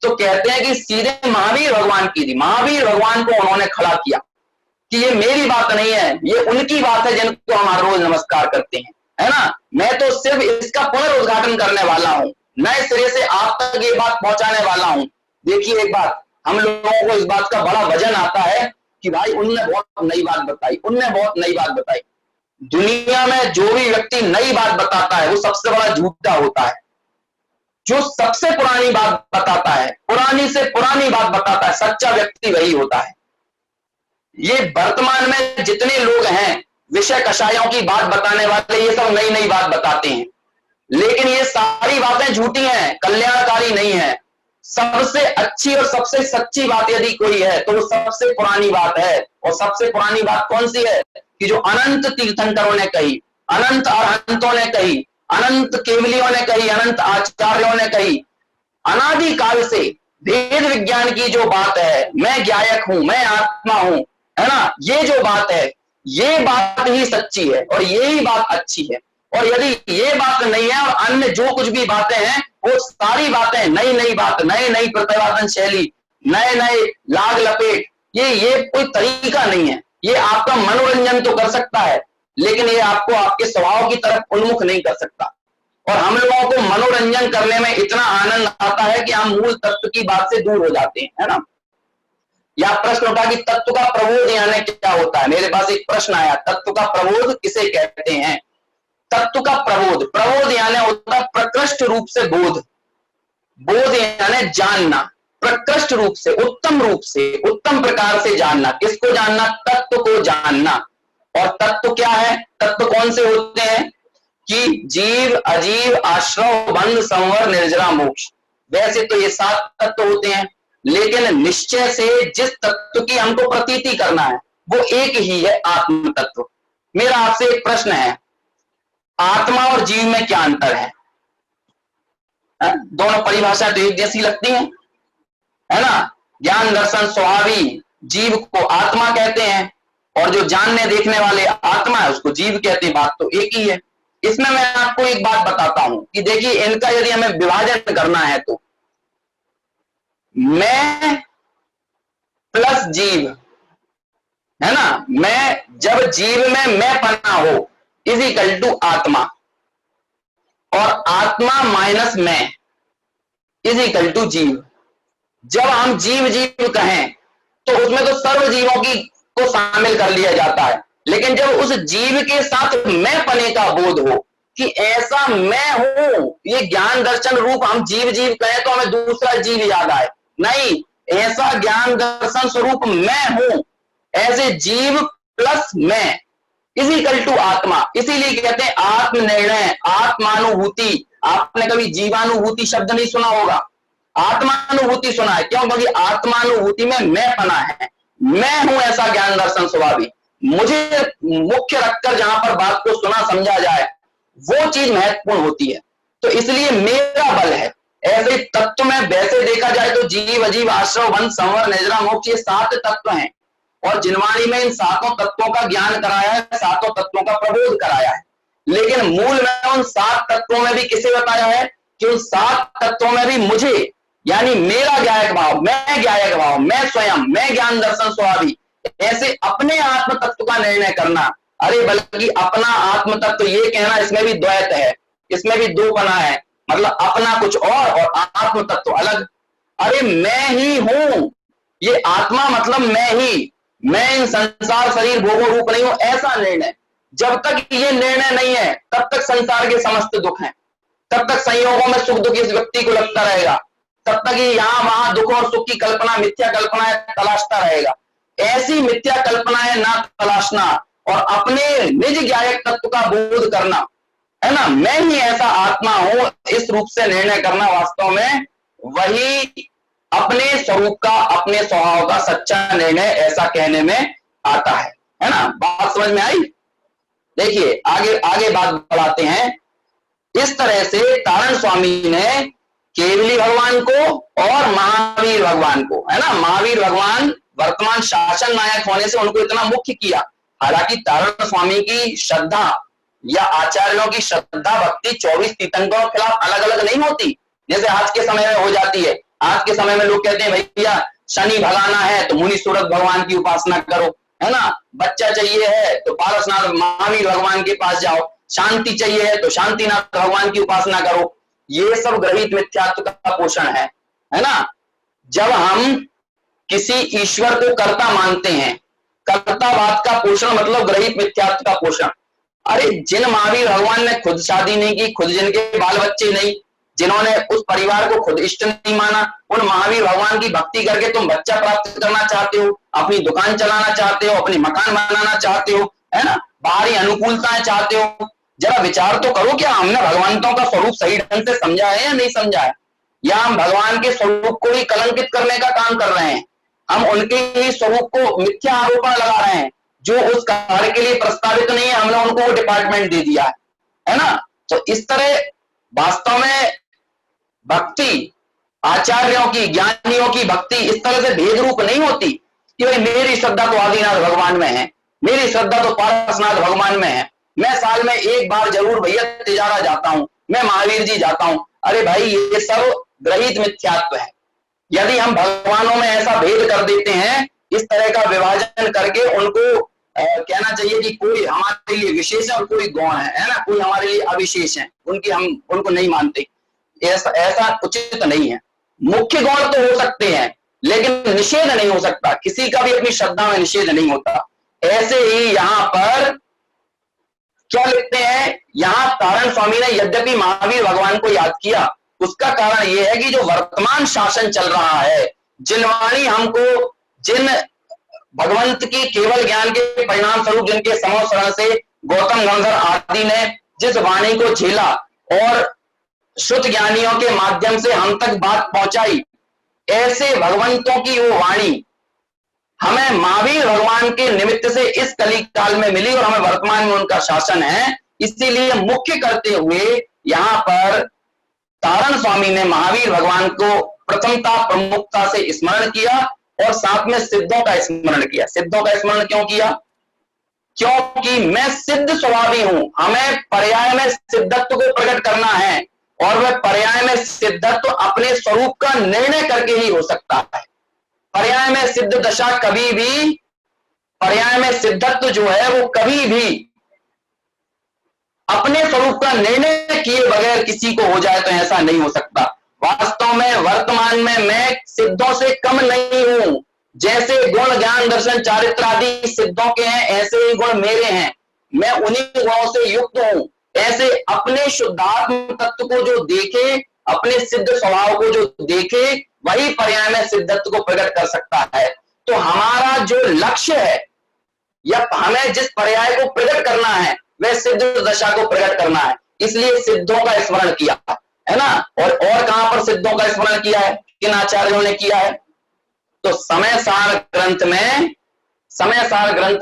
तो कहते हैं कि सीधे महावीर भगवान की दी। महावीर भगवान को उन्होंने खड़ा किया कि ये मेरी बात नहीं है, ये उनकी बात है जिनको हम हर रोज नमस्कार करते हैं, है ना। मैं तो सिर्फ इसका पुनरुद्घाटन करने वाला हूं, नए सिरे से आप तक ये बात पहुंचाने वाला हूं। देखिए एक बात, हम लोगों को इस बात का बड़ा वजन आता है कि भाई उनने बहुत नई बात बताई, उनने बहुत नई बात बताई। दुनिया में जो भी व्यक्ति नई बात बताता है वो सबसे बड़ा झूठा होता है। जो सबसे पुरानी बात बताता है, पुरानी से पुरानी बात बताता है, सच्चा व्यक्ति वही होता है। ये वर्तमान में जितने लोग हैं विषय कषायों की बात बताने वाले, ये सब नई नई बात बताते हैं, लेकिन ये सारी बातें झूठी हैं, कल्याणकारी नहीं है। सबसे अच्छी और सबसे सच्ची बात यदि कोई है तो वो सबसे पुरानी बात है। और सबसे पुरानी बात कौन सी है, कि जो अनंत तीर्थंकरों ने कही, अनंत अरहंतों ने कही, अनंत केवलियों ने कही, अनंत आचार्यों ने कही, अनादि काल से वेद विज्ञान की जो बात है, मैं ज्ञायक हूं, मैं आत्मा हूं, है ना, ये जो बात है ये बात ही सच्ची है और यही बात अच्छी है। और यदि ये बात नहीं है और अन्य जो कुछ भी बातें हैं वो सारी बातें नई नई बात, नई नई प्रतिपादन शैली, नए नए लाग लपेट, ये कोई तरीका नहीं है। ये आपका मनोरंजन तो कर सकता है लेकिन ये आपको आपके स्वभाव की तरफ उन्मुख नहीं कर सकता। और हम लोगों को मनोरंजन करने में इतना आनंद आता है कि हम मूल तत्व की बात से दूर हो जाते हैं, है ना। या प्रश्न उठा कि तत्व का प्रबोध यानी क्या होता है। मेरे पास एक प्रश्न आया, तत्व का प्रबोध किसे कहते हैं? तत्व का प्रबोध, प्रबोध यानी होता है प्रकृष्ट रूप से बोध, बोध यानी जानना, प्रकृष्ट रूप से, उत्तम प्रकार से जानना। किसको जानना? तत्व को जानना। और तत्व क्या है? तत्व कौन से होते हैं कि जीव, अजीव, आश्रव, बंध, संवर, निर्जरा, मोक्ष। वैसे तो ये 7 तत्व होते हैं, लेकिन निश्चय से जिस तत्व की हमको प्रतीति करना है वो एक ही है, आत्म तत्व। मेरा आपसे एक प्रश्न है, आत्मा और जीव में क्या अंतर है? दोनों परिभाषा तो एक जैसी लगती है ना? ज्ञान दर्शन स्वभावी जीव को आत्मा कहते हैं, और जो जानने देखने वाले आत्मा है उसको जीव कहते हैं। बात तो एक ही है। इसमें मैं आपको एक बात बताता हूं कि देखिए, इनका यदि हमें विभाजन करना है तो मैं प्लस जीव, है ना, मैं जब जीव में मैं पना हो इज इक्वल टू आत्मा, और आत्मा माइनस मैं इज इक्वल टू जीव। जब हम जीव जीव कहें तो उसमें तो सर्व जीवों की को शामिल कर लिया जाता है, लेकिन जब उस जीव के साथ मैं पने का बोध हो कि ऐसा मैं हूं, ये ज्ञान दर्शन रूप हम जीव जीव कहें तो हमें दूसरा जीव याद आए, नहीं, ऐसा ज्ञान दर्शन स्वरूप मैं हूं, ऐसे जीव प्लस मैं इज इक्वल टू आत्मा। इसीलिए कहते हैं आत्मनिर्णय, आत्मानुभूति। आपने कभी जीवानुभूति शब्द नहीं सुना होगा, आत्मानुभूति सुना है। क्यों? क्योंकि आत्मानुभूति में मैं पना है, मैं हूं ऐसा ज्ञान दर्शन स्वभावी। मुझे मुख्य रखकर जहां पर बात को सुना समझा जाए वो चीज महत्वपूर्ण होती है। तो इसलिए मेरा बल है। ऐसे तत्व में वैसे देखा जाए तो जीव, अजीव, आश्रव, बंध, संवर, निर्जरा, मोक्ष, ये 7 तत्व हैं, और जिनवाणी में इन 7 तत्वों का ज्ञान कराया है, 7 तत्वों का प्रबोध कराया है। लेकिन मूल में उन 7 तत्वों में भी किसे बताया है कि उन 7 तत्वों में भी मुझे, यानी मेरा ज्ञायक भाव, मैं ज्ञायक भाव, मैं स्वयं, मैं ज्ञान दर्शन स्वभावी, ऐसे अपने आत्म तत्व का निर्णय करना। अरे बल्कि अपना आत्म तत्व ये कहना, इसमें भी द्वैत है, इसमें भी दो पना है, मतलब अपना कुछ और आत्म तत्व अलग। अरे मैं ही हूं, ये आत्मा मतलब मैं ही, मैं इन संसार शरीर भोगों रूप नहीं हूं, ऐसा निर्णय। जब तक ये निर्णय नहीं है तब तक संसार के समस्त दुख हैं, तब तक संयोगों में सुख दुख इस व्यक्ति को लगता रहेगा, तब तक ये यहां वहां दुख और सुख की कल्पना, मिथ्या कल्पनाएं तलाशता रहेगा। ऐसी मिथ्या कल्पनाएं ना तलाशना और अपने निज ज्ञायक तत्व का बोध करना, है ना, मैं ही ऐसा आत्मा हूं, इस रूप से निर्णय करना वास्तव में वही अपने स्वरूप का, अपने स्वभाव का सच्चा निर्णय, ऐसा कहने में आता है ना। बात समझ में आई? देखिए आगे आगे बात बढ़ाते हैं। इस तरह से तारण स्वामी ने केवली भगवान को और महावीर भगवान को, है ना, महावीर भगवान वर्तमान शासन नायक होने से उनको इतना मुख्य किया। हालांकि तारण स्वामी की श्रद्धा या आचार्यों की श्रद्धा भक्ति 24 तीर्थंकरों के खिलाफ अलग अलग नहीं होती, जैसे आज के समय में हो जाती है। आज के समय में लोग कहते हैं भैया शनि भगाना है तो मुनि सूरत भगवान की उपासना करो, है ना, बच्चा चाहिए है तो पारसनाथ महावीर भगवान के पास जाओ, शांति चाहिए है तो शांतिनाथ भगवान की उपासना करो। ये सब ग्रहित मिथ्यात्व का पोषण है ना। जब हम किसी ईश्वर को कर्ता मानते हैं, कर्तावाद का पोषण मतलब ग्रहित मिथ्यात्व का पोषण। अरे जिन महावीर भगवान ने खुद शादी नहीं की, खुद जिनके बाल बच्चे नहीं, जिन्होंने उस परिवार को खुद इष्ट नहीं माना, उन महावीर भगवान की भक्ति करके तुम बच्चा प्राप्त करना चाहते हो, अपनी दुकान चलाना चाहते हो, अपनी मकान बनाना चाहते हो, है ना, बाहरी अनुकूलताएं चाहते हो। जरा विचार तो करो, क्या हमने भगवंतों का स्वरूप सही ढंग से समझा है या नहीं समझा है, या हम भगवान के स्वरूप को ही कलंकित करने का काम कर रहे हैं, हम उनके ही स्वरूप को मिथ्या आरोपण लगा रहे हैं। जो उस कार्य के लिए प्रस्तावित नहीं है हमने उनको वो डिपार्टमेंट दे दिया है ना। तो इस तरह वास्तव में भक्ति, आचार्यों की, ज्ञानियों की भक्ति इस तरह से भेद रूप नहीं होती कि भाई मेरी श्रद्धा तो आदिनाथ भगवान में है, मेरी श्रद्धा तो पारसनाथ भगवान में है, मैं साल में एक बार जरूर भैया तिजारा जाता हूं, मैं महावीर जी जाता हूं। अरे भाई ये सब ग्रहित मिथ्यात्व है। यदि हम भगवानों में ऐसा भेद कर देते हैं, इस तरह का विभाजन करके उनको कहना चाहिए कि कोई हमारे लिए विशेष है और कोई गौण है ना, कोई हमारे लिए अविशेष है, उनकी हम उनको नहीं मानते, ऐसा उचित नहीं है। मुख्य गौण तो हो सकते हैं, लेकिन निषेध नहीं हो सकता, किसी का भी अपनी श्रद्धा में निषेध नहीं होता। ऐसे ही यहां पर क्या लिखते हैं, यहां तारण स्वामी ने यद्यपि महावीर भगवान को याद किया, उसका कारण यह है कि जो वर्तमान शासन चल रहा है, जिन वाणी हमको, जिन भगवंत की केवल ज्ञान के परिणाम स्वरूप जिनके समो शरण से गौतम गंधर आदि ने जिस वाणी को झेला और शुद्ध ज्ञानियों के माध्यम से हम तक बात पहुंचाई, ऐसे भगवंतों की वो वाणी हमें महावीर भगवान के निमित्त से इस कली काल में मिली और हमें वर्तमान में उनका शासन है। इसीलिए मुख्य करते हुए यहां पर तारण स्वामी ने महावीर भगवान को प्रथमता प्रमुखता से स्मरण किया और साथ में सिद्धों का स्मरण किया। सिद्धों का स्मरण क्यों किया? क्योंकि मैं सिद्ध स्वभावी हूं, हमें पर्याय में सिद्धत्व को प्रकट करना है और वह पर्याय में सिद्धत्व अपने स्वरूप का निर्णय करके ही हो सकता है। पर्याय में सिद्ध दशा कभी भी, पर्याय में सिद्धत्व जो है वो कभी भी अपने स्वरूप का निर्णय किए बगैर किसी को हो जाए तो ऐसा नहीं हो सकता। वास्तव में वर्तमान में मैं सिद्धों से कम नहीं हूं। जैसे गुण ज्ञान दर्शन चारित्र आदि सिद्धों के हैं, ऐसे ही गुण मेरे हैं, मैं उन्हीं गुणों से युक्त हूं। ऐसे अपने शुद्धात्म तत्व को जो देखे, अपने सिद्ध स्वभाव को जो देखे, वही पर्याय में सिद्धत्व को प्रकट कर सकता है। तो हमारा जो लक्ष्य है या हमें जिस पर्याय को प्रकट करना है वह सिद्ध दशा को प्रकट करना है, इसलिए सिद्धों का स्मरण किया है ना। और कहां पर सिद्धों का स्मरण किया है, किन आचार्यों ने किया है? तो समय सार ग्रंथ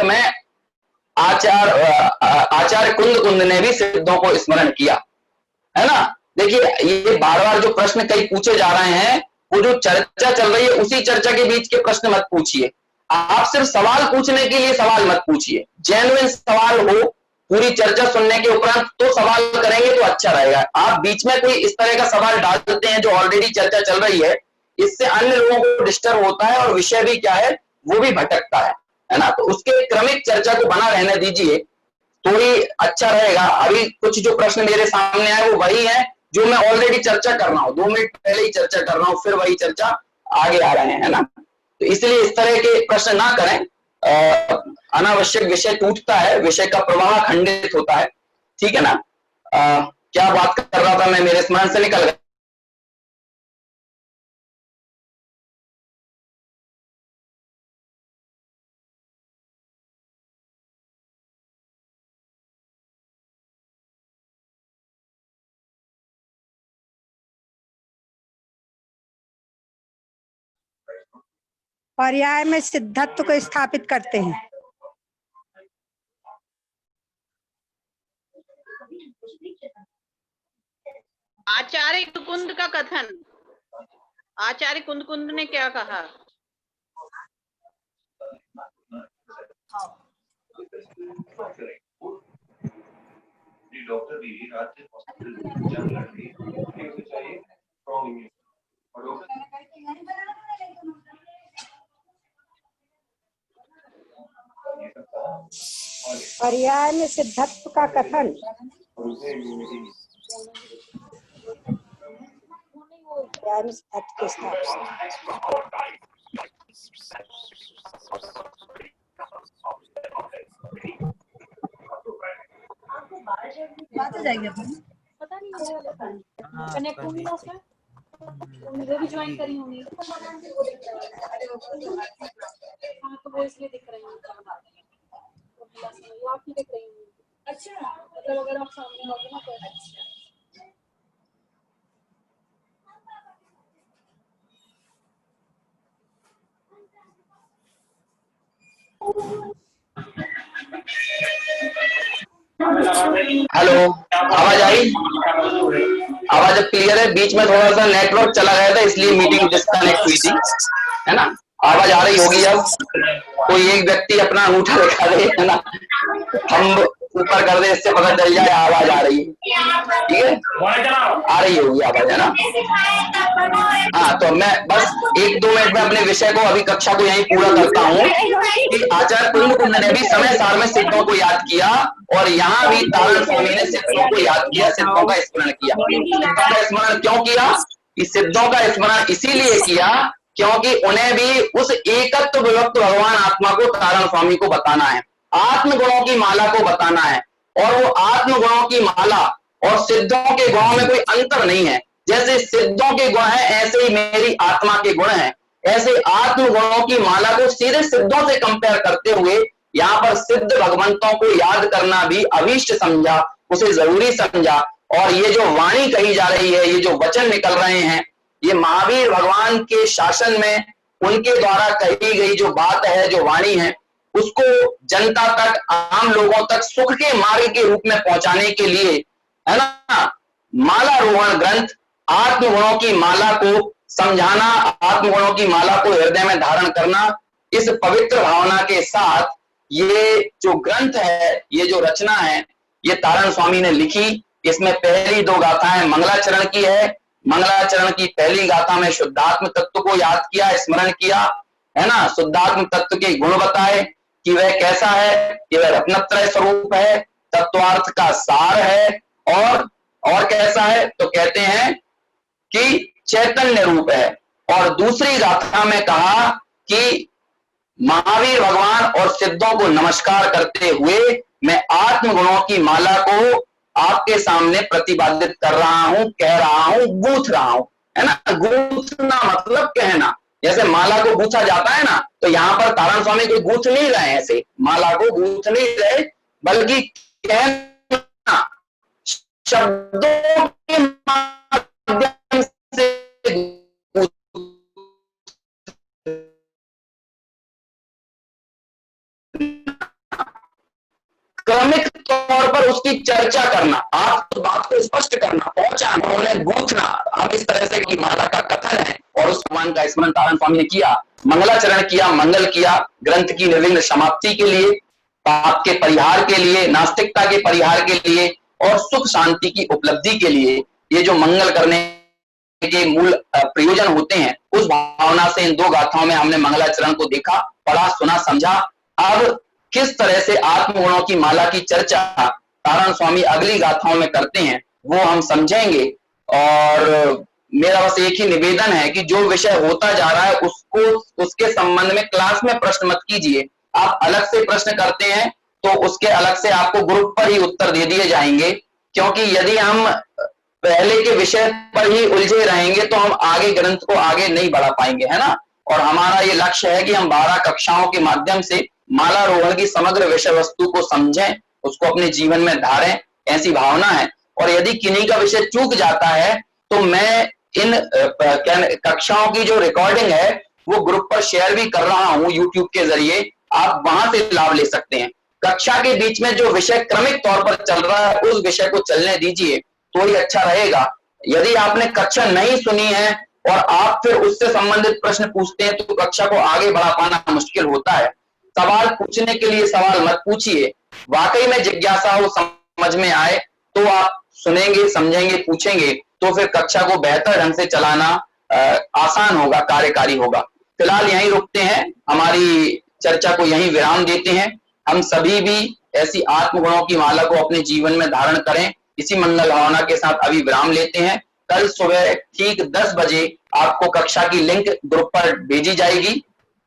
में आचार्य कुंद ने भी सिद्धों को स्मरण किया है ना। देखिए ये बार बार जो प्रश्न कई पूछे जा रहे हैं, वो जो चर्चा चल रही है उसी चर्चा के बीच के प्रश्न मत पूछिए। आप सिर्फ सवाल पूछने के लिए सवाल मत पूछिए, जेन्युइन सवाल हो, पूरी चर्चा सुनने के उपरांत तो सवाल करेंगे तो अच्छा रहेगा। आप बीच में कोई इस तरह का सवाल डालते हैं जो ऑलरेडी चर्चा चल रही है, इससे अन्य लोगों को डिस्टर्ब होता है और विषय भी क्या है वो भी भटकता है ना। तो उसके क्रमिक चर्चा को बना रहने दीजिए तो ही अच्छा रहेगा। अभी कुछ जो प्रश्न मेरे सामने आए वो वही है जो मैं ऑलरेडी चर्चा कर रहा हूँ, 2 मिनट पहले ही चर्चा कर रहा हूँ, फिर वही चर्चा आगे आ रहे हैं, है ना। तो इसलिए इस तरह के प्रश्न ना करें, अनावश्यक विषय टूटता है, विषय का प्रवाह खंडित होता है, ठीक है ना। क्या बात कर रहा था मैं, मेरे स्मरण से निकल गया। पर्याय में सिद्धत्व को स्थापित करते हैं। आचार्य कुंद का कथन, आचार्य कुंद ने क्या कहा? डॉक्टर भी रात से हॉस्पिटल लड़की चाहिए और पर्याय में सिद्धत्व का कथन पर्याय में सिद्धत्व के स्थापना। बात हो जाएगी अपनी, पता नहीं कनेक्ट होंगी ना उसमें, वो भी ज्वाइन करी होंगी। हाँ तो वो इसलिए दिख रही है, वो आप ही दिख रही होंगी। अच्छा मतलब अगर आप सामने होगे ना तो अच्छा। हेलो, आवाज आई? आवाज अब क्लियर है? बीच में थोड़ा सा नेटवर्क चला गया था इसलिए मीटिंग डिस्कनेक्ट हुई थी, है ना। आवाज आ रही होगी अब। कोई एक व्यक्ति अपना अंगूठा दिखा दे, है ना, हम ऊपर कर दे, इससे पता चल जाए आवाज आ रही है, ठीक है। आ रही होगी आवाज, है ना। हाँ तो मैं बस 1-2 मिनट में अपने विषय को, अभी कक्षा को यहीं पूरा करता हूँ कि आचार्य कुंद ने भी समय सार में सिद्धों को याद किया और यहाँ भी तारण स्वामी ने सिद्धों को याद किया, सिद्धों का स्मरण किया। सिद्धों का स्मरण क्यों किया? कि सिद्धों का स्मरण इसीलिए किया क्योंकि उन्हें भी उस एकत्व विभक्त भगवान आत्मा को तारण स्वामी को बताना है, आत्म गुणों की माला को बताना है। और वो आत्म गुणों की माला और सिद्धों के गुणों में कोई अंतर नहीं है। जैसे सिद्धों के गुण है ऐसे ही मेरी आत्मा के गुण हैं। ऐसे आत्म गुणों की माला को सीधे सिद्धों से कंपेयर करते हुए यहाँ पर सिद्ध भगवंतों को याद करना भी अभीष्ट समझा, उसे जरूरी समझा। और ये जो वाणी कही जा रही है, ये जो वचन निकल रहे हैं, ये महावीर भगवान के शासन में उनके द्वारा कही गई जो बात है, जो वाणी है, उसको जनता तक, आम लोगों तक सुख के मार्ग के रूप में पहुंचाने के लिए, है ना, मालारोहण ग्रंथ आत्मगुणों की माला को समझाना, आत्मगुणों की माला को हृदय में धारण करना, इस पवित्र भावना के साथ ये जो ग्रंथ है, ये जो रचना है, ये तारण स्वामी ने लिखी। इसमें पहली दो गाथाएं मंगलाचरण की है। मंगलाचरण की पहली गाथा में शुद्धात्म तत्व को याद किया, स्मरण किया, है ना, शुद्धात्म तत्व के गुण बताए कि वह कैसा है, कि वह रत्नत्रय स्वरूप है, तत्वार्थ का सार है, और कैसा है, तो कहते हैं कि चैतन्य रूप है। और दूसरी गाथा में कहा कि महावीर भगवान और सिद्धों को नमस्कार करते हुए मैं आत्म गुणों की माला को आपके सामने प्रतिपादित कर रहा हूं, कह रहा हूं, गूंथ रहा हूं, है ना। गूंथना मतलब कहना, जैसे माला को गूंथा जाता है ना, तो यहां पर तारण स्वामी कोई गूंथ नहीं रहे, ऐसे माला को गूंथ नहीं रहे, बल्कि कहना, शब्दों के माध्यम से क्रमिक तौर पर उसकी चर्चा करना, आप उस बात को स्पष्ट करना, पहुंचाना, उन्हें गूंथना। हम इस तरह से की माला का कथन है और उस भगवान का स्मरण तारण स्वामी ने किया, मंगलाचरण किया, मंगल किया, ग्रंथ की निर्विघ्न समाप्ति के लिए, पाप के परिहार के लिए, नास्तिकता के परिहार के लिए और सुख शांति की उपलब्धि के लिए। ये जो मंगल करने के मूल प्रयोजन होते हैं, उस भावना से इन दो गाथाओं में हमने मंगलाचरण को देखा, पढ़ा, सुना, समझा। अब किस तरह से आत्मगुणों की माला की चर्चा तारण स्वामी अगली गाथाओं में करते हैं, वो हम समझेंगे। और मेरा बस एक ही निवेदन है कि जो विषय होता जा रहा है उसको, उसके संबंध में क्लास में प्रश्न मत कीजिए। आप अलग से प्रश्न करते हैं तो उसके अलग से आपको ग्रुप पर ही उत्तर दे दिए जाएंगे, क्योंकि यदि हम पहले के विषय पर ही उलझे रहेंगे तो हम आगे ग्रंथ को आगे नहीं बढ़ा पाएंगे, है ना। और हमारा ये लक्ष्य है कि हम 12 कक्षाओं के माध्यम से मालारोहण की समग्र विषय वस्तु को समझें, उसको अपने जीवन में धारें, ऐसी भावना है। और यदि किन्हीं का विषय चूक जाता है तो मैं इन कक्षाओं की जो रिकॉर्डिंग है वो ग्रुप पर शेयर भी कर रहा हूं यूट्यूब के जरिए, आप वहां से लाभ ले सकते हैं। कक्षा के बीच में जो विषय क्रमिक तौर पर चल रहा है उस विषय को चलने दीजिए तो ही अच्छा रहेगा। यदि आपने कक्षा नहीं सुनी है और आप फिर उससे संबंधित प्रश्न पूछते हैं तो कक्षा को आगे बढ़ा पाना मुश्किल होता है। सवाल पूछने के लिए सवाल मत पूछिए, वाकई में जिज्ञासा हो, समझ में आए तो आप सुनेंगे, समझेंगे, पूछेंगे, तो फिर कक्षा को बेहतर ढंग से चलाना आसान होगा, कार्यकारी होगा। फिलहाल यहीं रुकते हैं, हमारी चर्चा को यहीं विराम देते हैं। हम सभी भी ऐसी आत्मगुणों की माला को अपने जीवन में धारण करें, इसी मंगल भावना के साथ अभी विराम लेते हैं। कल सुबह ठीक 10 बजे आपको कक्षा की लिंक ग्रुप पर भेजी जाएगी।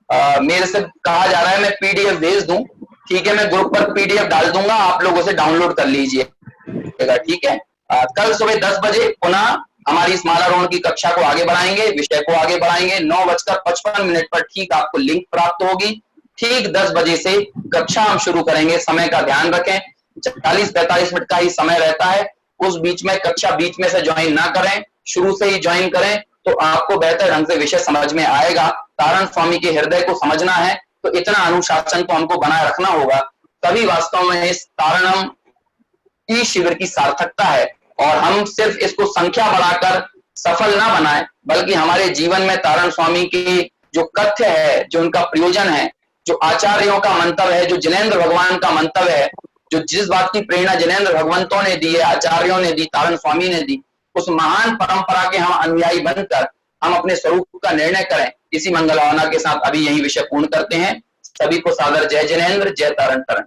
मेरे से कहा जा रहा है मैं पीडीएफ भेज दूं, ठीक है, मैं ग्रुप पर पीडीएफ डाल दूंगा, आप लोग उसे डाउनलोड कर लीजिएगा, ठीक है। कल सुबह 10 बजे पुनः हमारी इस मालारोहण की कक्षा को आगे बढ़ाएंगे, विषय को आगे बढ़ाएंगे। 9:55 पर ठीक आपको लिंक प्राप्त होगी। ठीक 10 बजे से कक्षा हम शुरू करेंगे। समय का ध्यान रखें, 40-45 मिनट का ही समय रहता है, उस बीच में कक्षा बीच में से ज्वाइन ना करें, शुरू से ही ज्वाइन करें तो आपको बेहतर ढंग से विषय समझ में आएगा। तारण स्वामी के हृदय को समझना है तो इतना अनुशासन तो हमको बनाए रखना होगा, तभी वास्तव में इस तारणम ई शिविर की सार्थकता है। और हम सिर्फ इसको संख्या बढ़ाकर सफल ना बनाए, बल्कि हमारे जीवन में तारण स्वामी की जो कथ्य है, जो उनका प्रयोजन है, जो आचार्यों का मंतव्य है, जो जिनेंद्र भगवान का मंतव्य है, जो जिस बात की प्रेरणा जिनेंद्र भगवंतों ने दी है, आचार्यों ने दी, तारण स्वामी ने दी, उस महान परंपरा के हम अनुयायी बनकर हम अपने स्वरूप का निर्णय करें। इसी मंगल भावना के साथ अभी यही विषय पूर्ण करते हैं। सभी को सादर जय जिनेंद्र, जय तारण तारण।